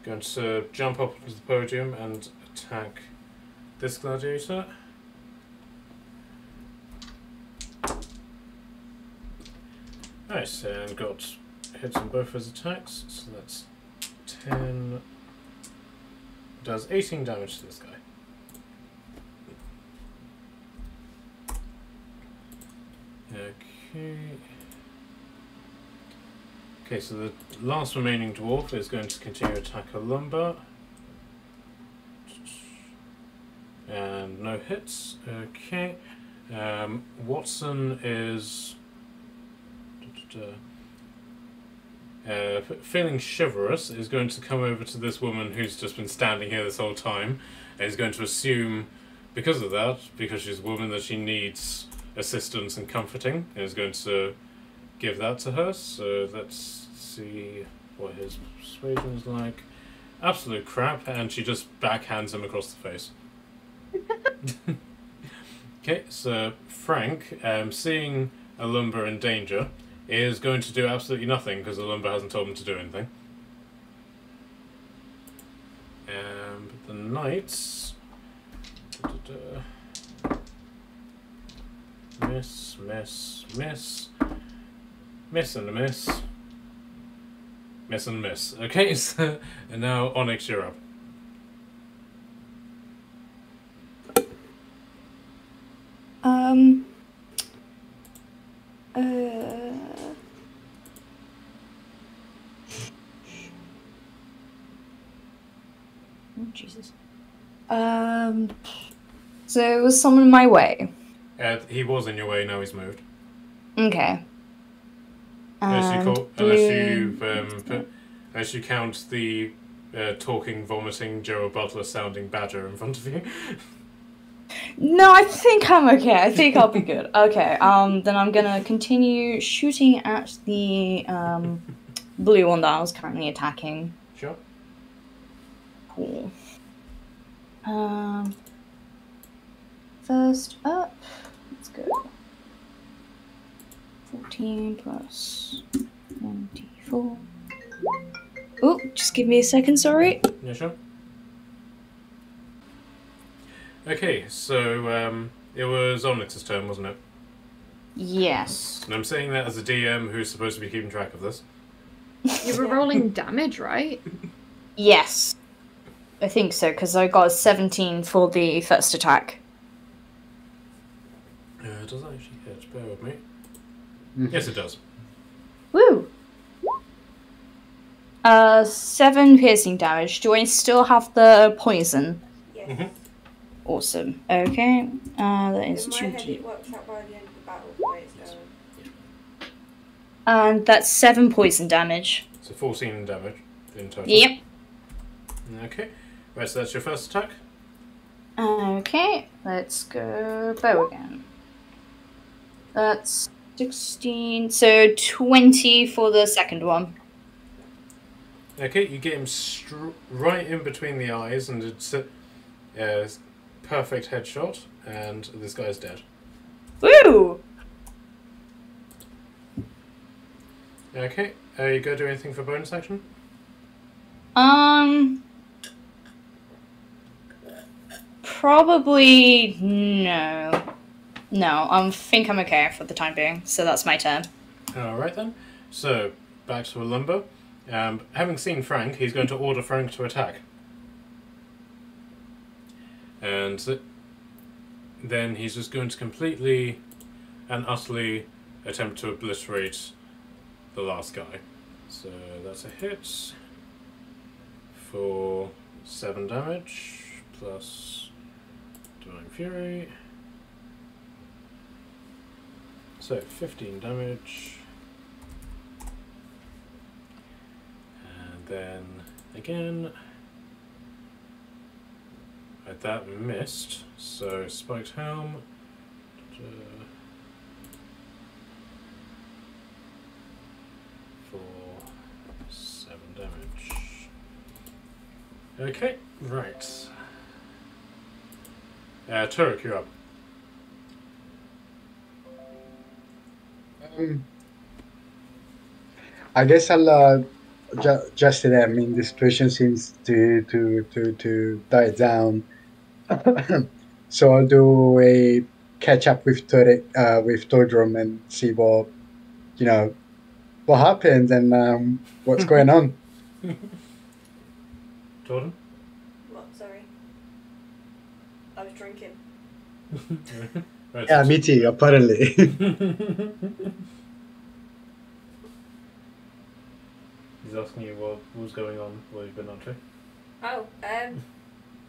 Going to jump up onto the podium and attack this gladiator. Nice, and got hits on both his attacks, so that's 10. Does 18 damage to this guy. Okay. Okay, so the last remaining dwarf is going to continue to attack a lumber. And no hits. Okay. Watson is feeling chivalrous, is going to come over to this woman who's just been standing here this whole time, and is going to assume, because of that, because she's a woman, that she needs assistance and comforting, and is going to give that to her. So let's see what his persuasion is like. Absolute crap, and she just backhands him across the face. Okay, so Frank, seeing a lumber in danger, is going to do absolutely nothing because the lumber hasn't told him to do anything. But the knights... Miss, miss, miss. Miss and a miss. Miss and miss. Okay, so, and now Onyx, you're up. Oh, Jesus. So was someone in my way? He was in your way, now he's moved. Okay. Unless you count the talking, vomiting, Gerald Butler sounding badger in front of you. No, I think I'm okay. I think I'll be good. Okay, then I'm gonna continue shooting at the blue one that I was currently attacking. Sure. Cool. First up, let's go. 14 plus 24. Oh, just give me a second, sorry. Yeah, sure. Okay, so it was Onyx's turn, wasn't it? Yes. And I'm saying that as a DM who's supposed to be keeping track of this. You were rolling damage, right? Yes. I think so, because I got a 17 for the first attack. It does actually hit, bear with me. Yes, it does. Woo! 7 piercing damage. Do I still have the poison? Yes. Mm-hmm. Awesome. Okay. That is In my 2 head, it works out by the end of the battle the way it's going. And that's 7 poison damage. So 14 damage in total. Yep. Okay. Right, so that's your first attack. Okay. Let's go bow again. That's 16. So 20 for the second one. Okay, you get him right in between the eyes, and it's a perfect headshot, and this guy's dead. Woo! Okay, you go do anything for bonus action? Probably no. No, I think I'm okay for the time being, so that's my turn. Alright then. So, back to a lumber. Having seen Frank, he's going to order Frank to attack. And then he's just going to completely and utterly attempt to obliterate the last guy. So that's a hit for 7 damage plus Divine Fury. So 15 damage. And then again. That missed. So spiked helm. For 7 damage. Okay, right. Turek, you're up. I guess I'll just to them. I mean, the situation seems to die down. So I'll do a catch up with Todrum and see what what happened and what's going on. Jordan? What? Sorry. I was drinking. Right, Yeah, me too. Apparently. He's asking you what was going on, what you've been up to. Oh,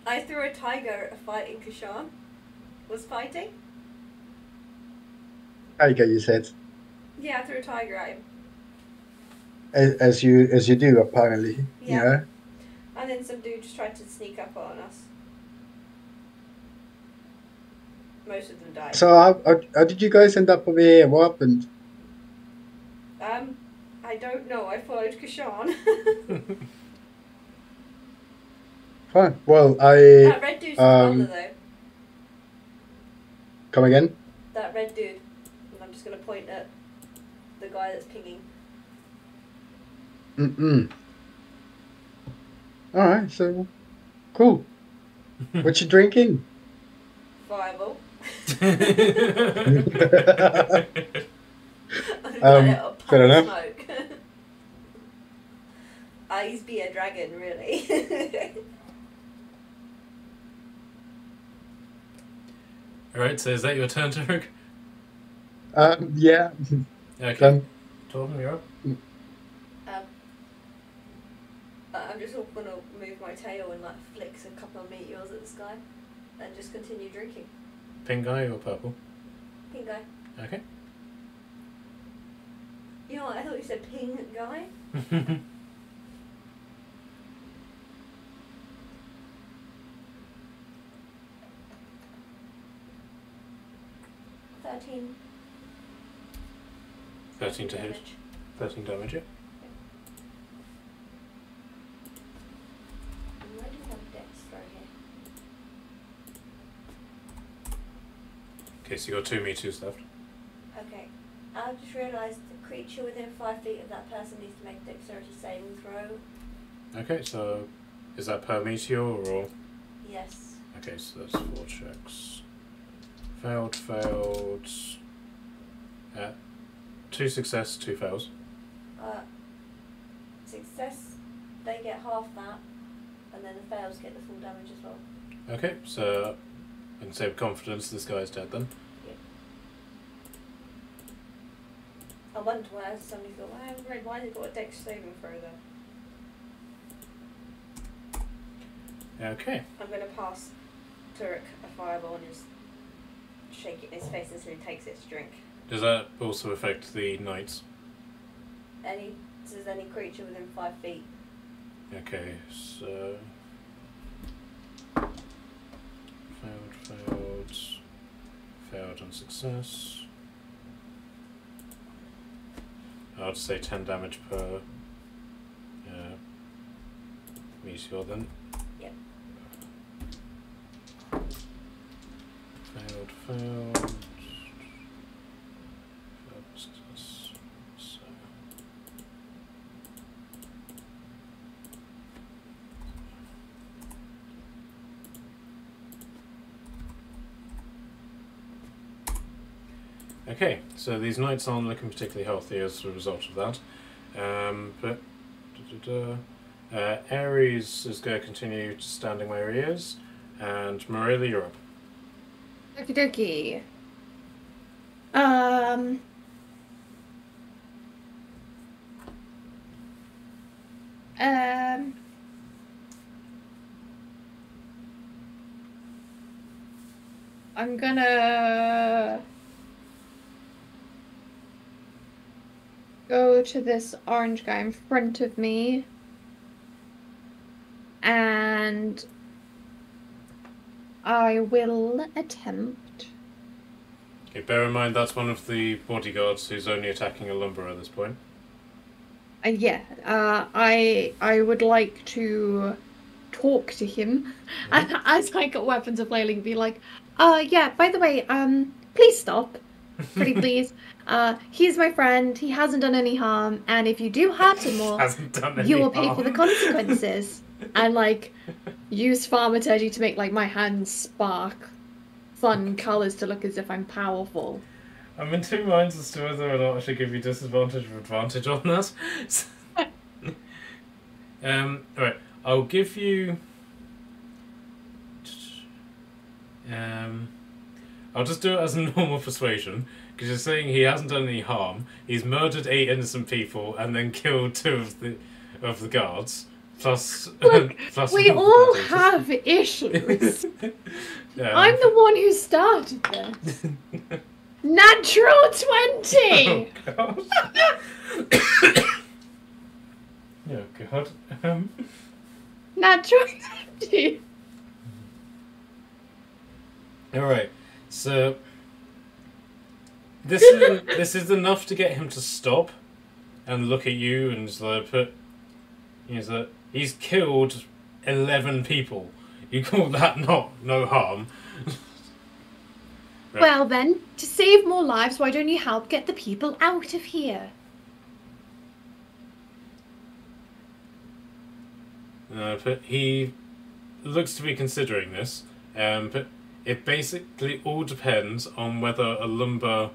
I threw a tiger at a fight in Kashan. Was fighting? Tiger, you said, Yeah, I threw a tiger at him. as you do apparently. Yeah. And then some dude just tried to sneak up on us. Most of them died. So how did you guys end up over here? What happened? I don't know. I followed Kashan. Fine. Well, That red dude's his brother, though. Come again? That red dude. And I'm just going to point at the guy that's pinging. Alright, so cool. What you drinking? Fireball. Fair enough. Smoke. He's be a dragon, really. Alright, so is that your turn, Tarek? Yeah. Okay. Torben, you're up. I'm just going to move my tail and like flicks a couple of meteors at the sky and just continue drinking. Pink guy or purple? Pink guy. Okay. You know what? I thought you said ping guy. 13. 13 to hit. damage. 13 damage, yeah. Why do we have a dex throw here? Okay, so you got 2 meteors left. Okay. I've just realised the creature within 5 feet of that person needs to make a dexterity saving throw. Okay, so is that per meteor or? Yes. Okay, so that's 4 checks. Failed. 2 success, 2 fails. Success, they get half that, and then the fails get the full damage as well. Okay, so I can say with confidence this guy's dead then. Yep. I wonder why somebody thought, well, I haven't read why they got a dex saving throw though. Okay. I'm going to pass Turek a fireball and just shake it in his face until he takes it to drink. Does that also affect the knights? Does any creature within 5 feet. Okay, so failed and success. I'll just say 10 damage per meteor then. Yep. Failed. Success. So. Okay, so these knights aren't looking particularly healthy as a result of that. Ares is going to continue standing where he is, and Marilla, you're up. Okie dokie. I'm gonna go to this orange guy in front of me and I will attempt. Okay, bear in mind that's one of the bodyguards who's only attacking a lumberer at this point. I would like to talk to him as I got weapons of flailing, be like, yeah, by the way, please stop. Pretty please. He's my friend. He hasn't done any harm, and if you do hurt him more, Hasn't done any you will pay for the harm. consequences. And like, use thaumaturgy to make like my hands spark fun colors to look as if I'm powerful. I'm in two minds as to whether or not I should give you disadvantage or advantage on that. Alright, I'll give you... I'll just do it as a normal persuasion, because you're saying he hasn't done any harm, he's murdered 8 innocent people, and then killed 2 of the guards, plus... Look, plus we one of the all gladiators. have issues. Yeah. I'm the one who started this. Natural 20! Oh, God. Oh, God. Natural 20! Alright, so... This is enough to get him to stop and look at you and just like put... He's killed 11 people. You call that no harm? Right. Well then, to save more lives, why don't you help get the people out of here? But he looks to be considering this, but it basically all depends on whether a lumber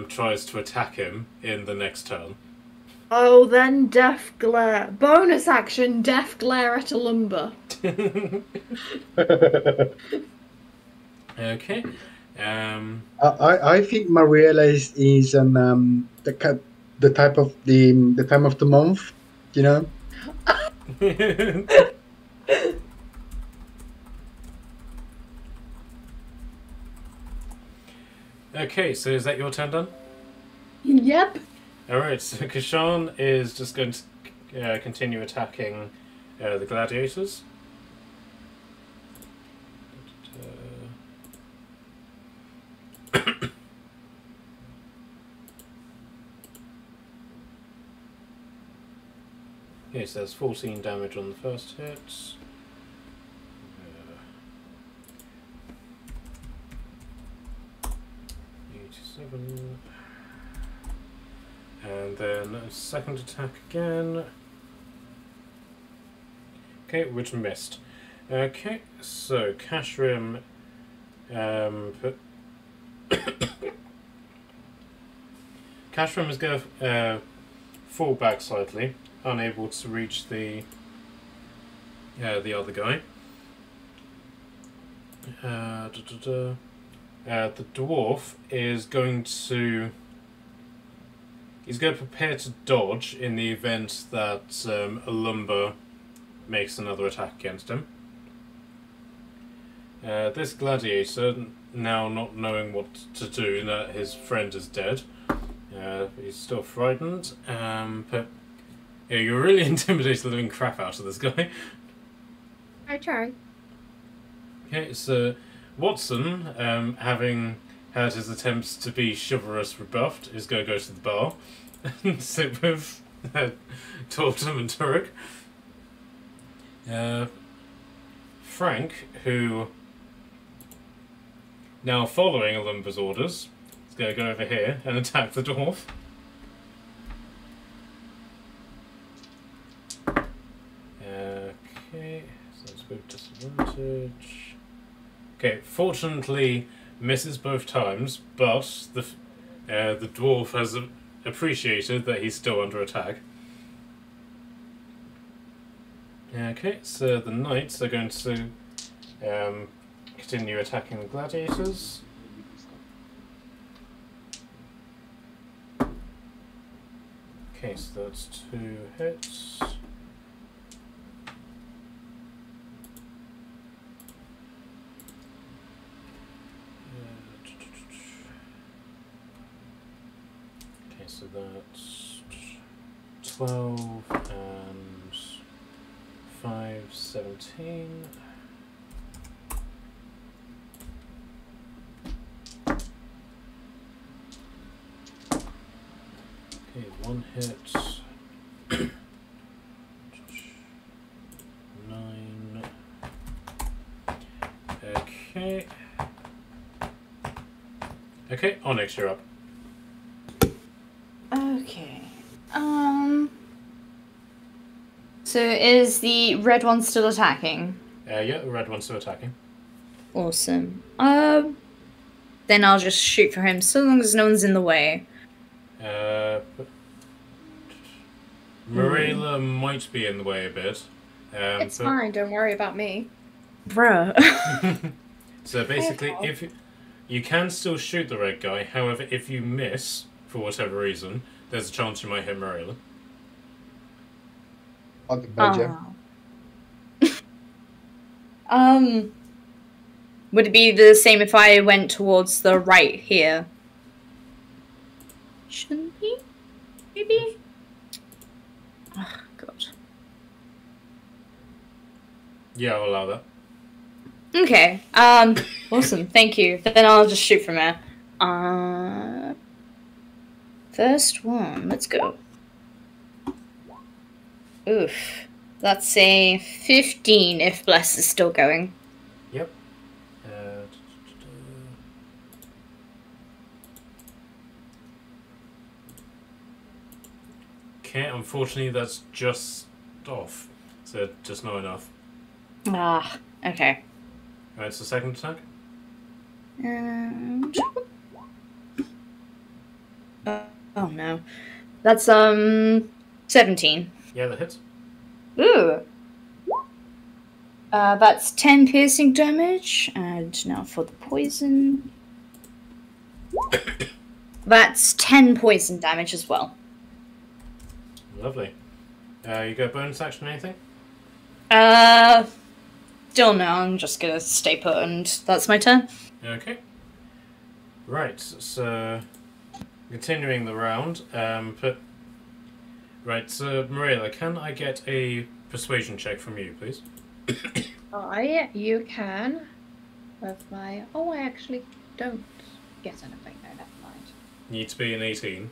tries to attack him in the next turn. Oh, then Death Glare. Bonus action, Death Glare at a lumber. Okay. I think Mariella is the type of the time of the month, you know. Okay, so is that your turn done? Yep. Alright, so Kashan is just going to continue attacking the gladiators. Okay, so there's 14 damage on the first hit. 87. And then a second attack again. Okay, which missed. Okay, so Kashrim Kashrim is going to fall back slightly, unable to reach the other guy. The dwarf is going to... He's going to prepare to dodge in the event that a lumber makes another attack against him. This gladiator, now not knowing what to do, that his friend is dead, he's still frightened, but yeah, you're really intimidating the living crap out of this guy. I try. Okay, so Watson, having had his attempts to be chivalrous rebuffed, is going to go to the bar and sit with Tortum and Turek. Frank, who, now following Alumba's orders, is going to go over here and attack the dwarf. Okay, so let's with disadvantage. Okay, fortunately misses both times, but the dwarf has appreciated that he's still under attack. Okay, so the knights are going to continue attacking the gladiators. Okay, so that's 2 hits. Okay, so that's 12 and 5, 17. Okay, 1 hit. 9. Okay. Okay, Onyx, you're up. Okay. So is the red one still attacking? Yeah, the red one's still attacking. Awesome. Then I'll just shoot for him, so long as no one's in the way. Marilla might be in the way a bit. It's fine, don't worry about me. Bruh. So basically, if you can still shoot the red guy, however, if you miss, for whatever reason, there's a chance you might hit Marilla. On the badger. Would it be the same if I went towards the right here? Shouldn't be? Maybe? Oh, God. Yeah, I'll allow that. Okay. Awesome. Thank you. Then I'll just shoot from here. First one. Let's go. Oof. That's a 15 if Bless is still going. Yep. Okay, unfortunately that's just off. So just not enough. Ah, okay. Alright, it's the second attack. And... oh no. That's 17. Yeah, that hits. Ooh. That's 10 piercing damage, and now for the poison. That's 10 poison damage as well. Lovely. You got bonus action or anything? Don't know, I'm just gonna stay put and that's my turn. Okay. Right, so continuing the round, right, so Marilla, can I get a persuasion check from you, please? You can. With my... Oh, I actually don't get anything. No, never mind. Need to be an 18.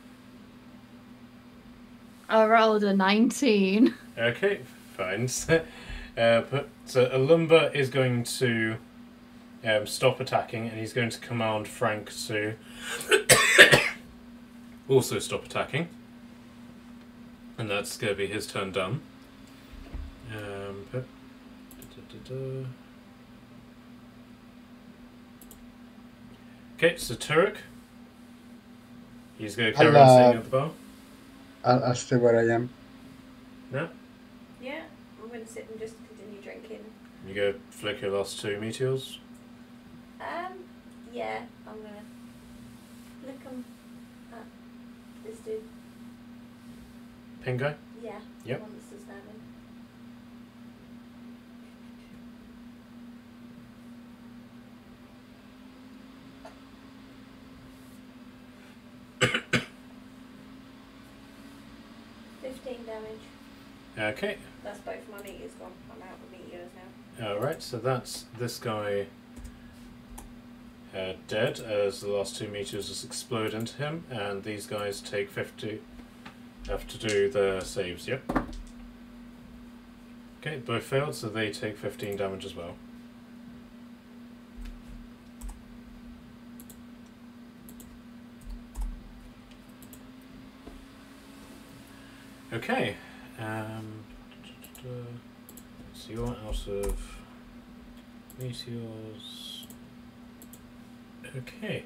I rolled a 19. Okay, fine. So Alumba is going to stop attacking, and he's going to command Frank to also stop attacking. And that's going to be his turn done. Okay, so Turek. He's going to carry on staying at the bar. I'll stay where I am. No? Yeah, I'm going to sit and just continue drinking. You go flick your last 2 meteors. Yeah, I'm going to flick them at this dude. Pin guy? Yeah, Yep. the one that's still standing. Damage. Okay. That's both my meteors gone. I'm out with meteors now. Alright, so that's this guy dead as the last 2 meteors just explode into him, and these guys take 50. Have to do the saves, yep. Okay, both failed, so they take 15 damage as well. Okay. So you're out of meteors. Okay.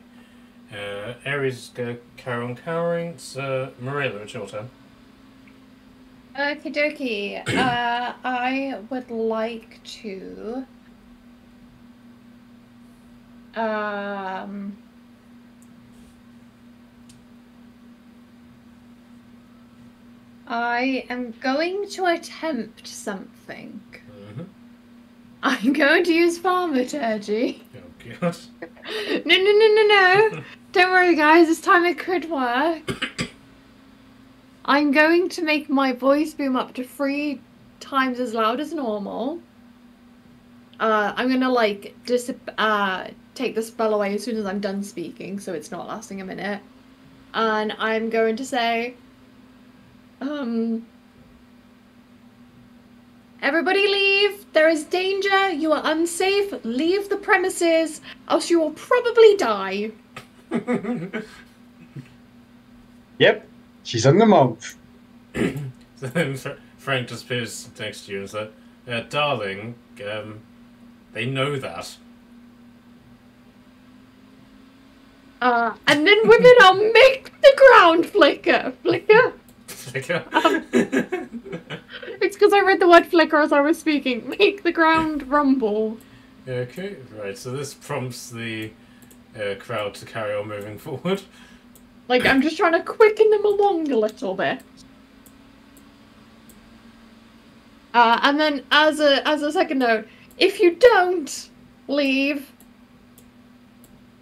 Ares go carry on cowering. So Marilla, it's your turn. Okie dokie. I would like to I am going to attempt something. Mm-hmm. I'm going to use thaumaturgy. Oh god. No. Don't worry, guys. This time it could work. I'm going to make my voice boom up to 3 times as loud as normal. I'm gonna like take the spell away as soon as I'm done speaking, so it's not lasting a minute. And I'm going to say, everybody leave! There is danger! You are unsafe! Leave the premises, else you will probably die! Yep. She's on the move. So then Frank just appears next to you and says, darling, they know that. And then with it, I'll make the ground flicker. Flicker? It's because I read the word flicker as I was speaking. Make the ground rumble. Okay, right, so this prompts the crowd to carry on moving forward. Like, I'm just trying to quicken them along a little bit. And then, as a second note, if you don't leave,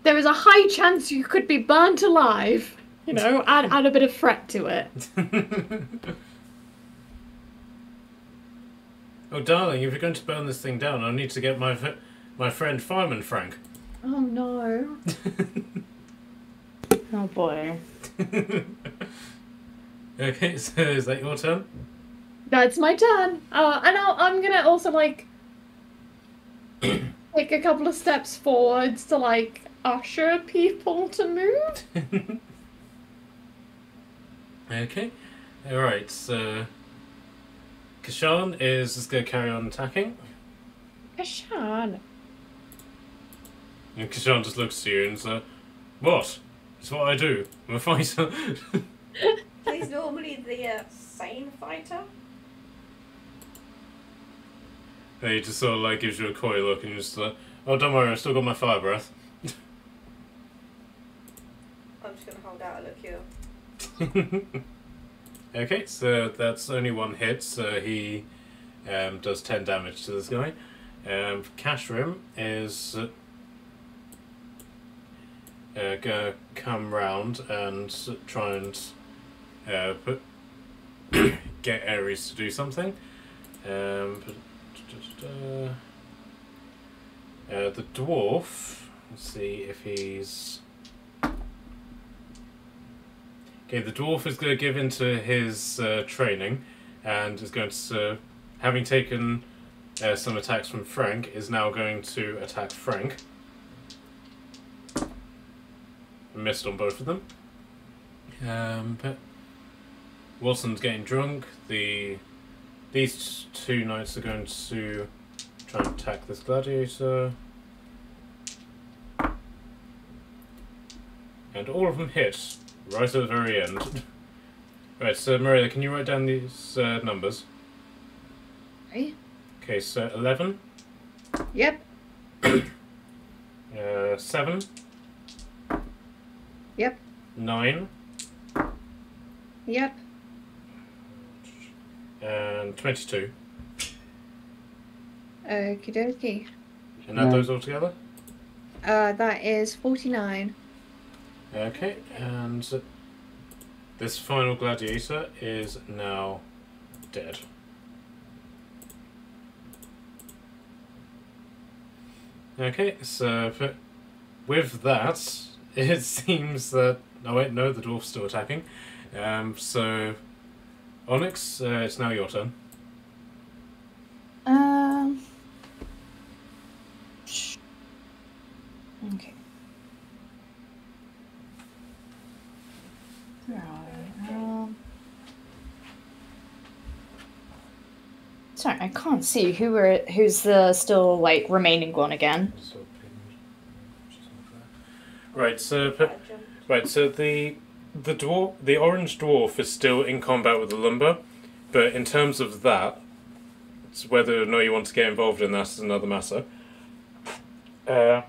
there is a high chance you could be burnt alive. You know, add a bit of threat to it. Oh, darling, if you're going to burn this thing down, I'll need to get my friend Fireman Frank. Oh, no. Oh boy. Okay, so is that your turn? That's my turn. And I'm gonna also, like, take a couple of steps forwards to, like, usher people to move. Okay. Alright, so Kashan is just going to carry on attacking. Kashan. And Kashan just looks at you and says, what? It's what I do. I'm a fighter. He's normally the sane fighter. And he just sort of like gives you a coy look and you're just like, oh, don't worry, I've still got my fire breath. I'm just going to hold out a look here. Okay, so that's only one hit, so he does 10 damage to this guy. Kashrim is gonna come round and try and get Ares to do something. The dwarf, let's see if he's... Okay, the dwarf is going to give into his training and is going to, having taken some attacks from Frank, is now going to attack Frank. Missed on both of them. But Wilson's getting drunk. These two knights are going to try and attack this gladiator. And all of them hit. Right at the very end. Right, so Maria, can you write down these numbers? Okay. Okay, so 11. Yep. 7. Yep. 9. Yep. And 22. Okie dokie. And add those all together? That is 49. Okay, and this final gladiator is now dead. Okay, so with that, it seems that... Oh wait, no, the dwarf's still attacking. So, Onyx, it's now your turn. Okay. Sorry, I can't see who's the still like remaining one again. Right, so the orange dwarf is still in combat with the lumber, but in terms of that, it's whether or not you want to get involved in that is another matter. The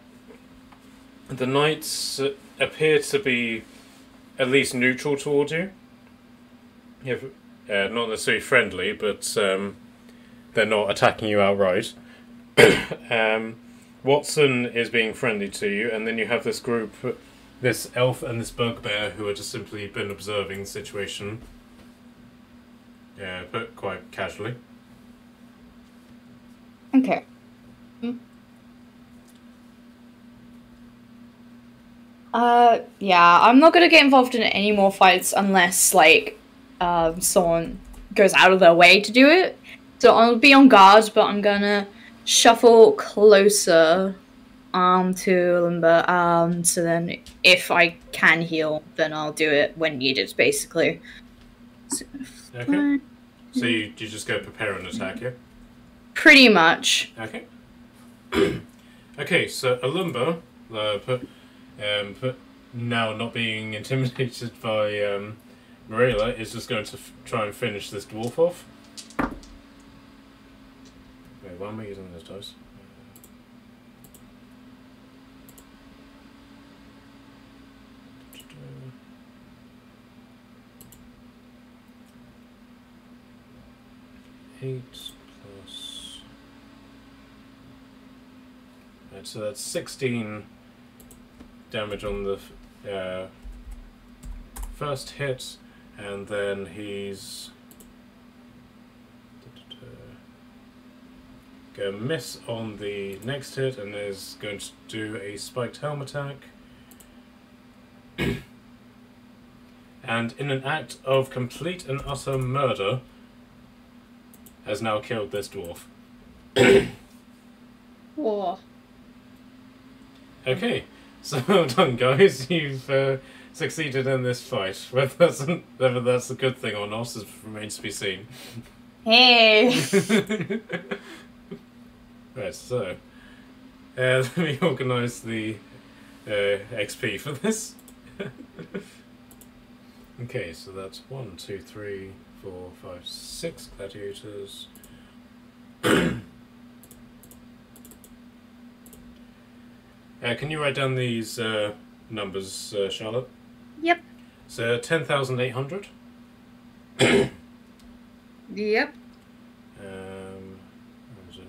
knights appear to be at least neutral towards you. Not necessarily friendly, but they're not attacking you outright. Watson is being friendly to you, and then you have this group, this elf and this bugbear, who have just simply been observing the situation, but quite casually. Okay. Yeah, I'm not gonna get involved in any more fights unless, like, someone goes out of their way to do it. So I'll be on guard, but I'm gonna shuffle closer to Limber. So then if I can heal, then I'll do it when needed, basically. Okay. So you just go prepare an attack, yeah? Pretty much. Okay. Okay, so Alumba, now not being intimidated by Marilla, is just going to try and finish this dwarf off. Wait, why am I using those dice? Eight plus. Right, so that's 16 damage on the first hit, and then he's going to miss on the next hit, and is going to do a spiked helm attack. And in an act of complete and utter murder, has now killed this dwarf. Whoa. Okay, so well done, guys. You've succeeded in this fight. Whether that's a good thing or not remains to be seen. Hey! Right, so let me organise the XP for this. Okay, so that's 1, 2, 3, 4, 5, 6 gladiators. Can you write down these numbers, Charlotte? Yep. So 10,800. Yep. What was it?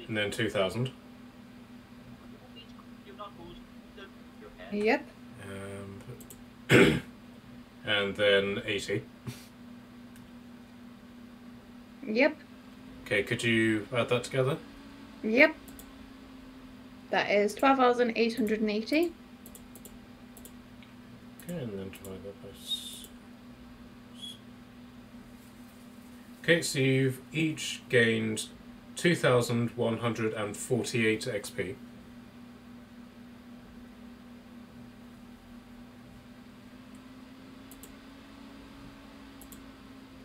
And then 2,000. Yep. And then 80. Yep. Okay, could you add that together? Yep. That is 12,880. Okay, and then divide that by okay, so you've each gained 2,148 XP.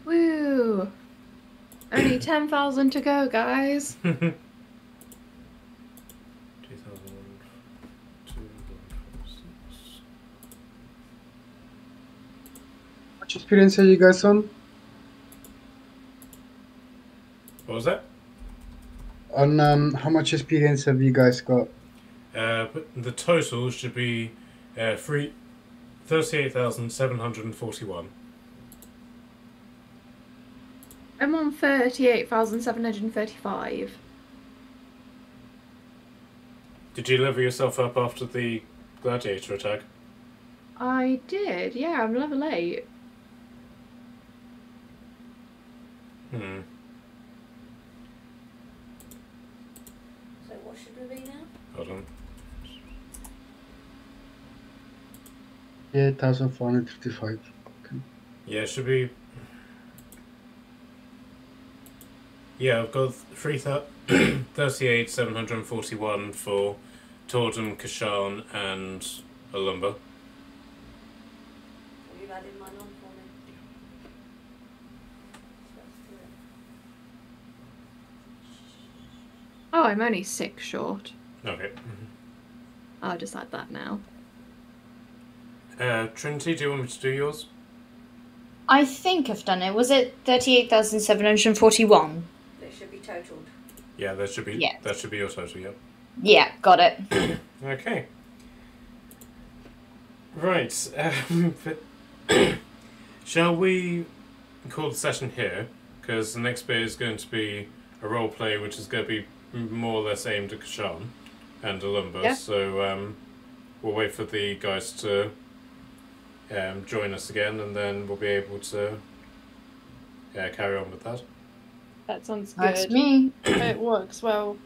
Woo! Only 10,000 to go, guys. 2,000, 2, 6. How much experience are you guys on? What was that? On how much experience have you guys got? But the total should be 38,741. I'm on 38,735. Did you level yourself up after the gladiator attack? I did, yeah, I'm level 8. Hmm. So what should we be now? Hold on. Yeah, 1,455. Okay. Yeah, it should be. Yeah, I've got 38,741 for Tordum, Kashan, and Alumba. You've added mine on for me. So that's good. Oh, I'm only 6 short. Okay. I'll just add that now. Trinity, do you want me to do yours? I think I've done it. Was it 38,741? It should be totaled. Yeah, that should be. Yeah. That should be your total. Yep. Yeah, got it. Okay. Right. Shall we call the session here? Because the next bit is going to be a role play, which is going to be more or less aimed at Kashan and Alumba. Yeah. So we'll wait for the guys to join us again, and then we'll be able to carry on with that. That sounds good. That's me. It works well.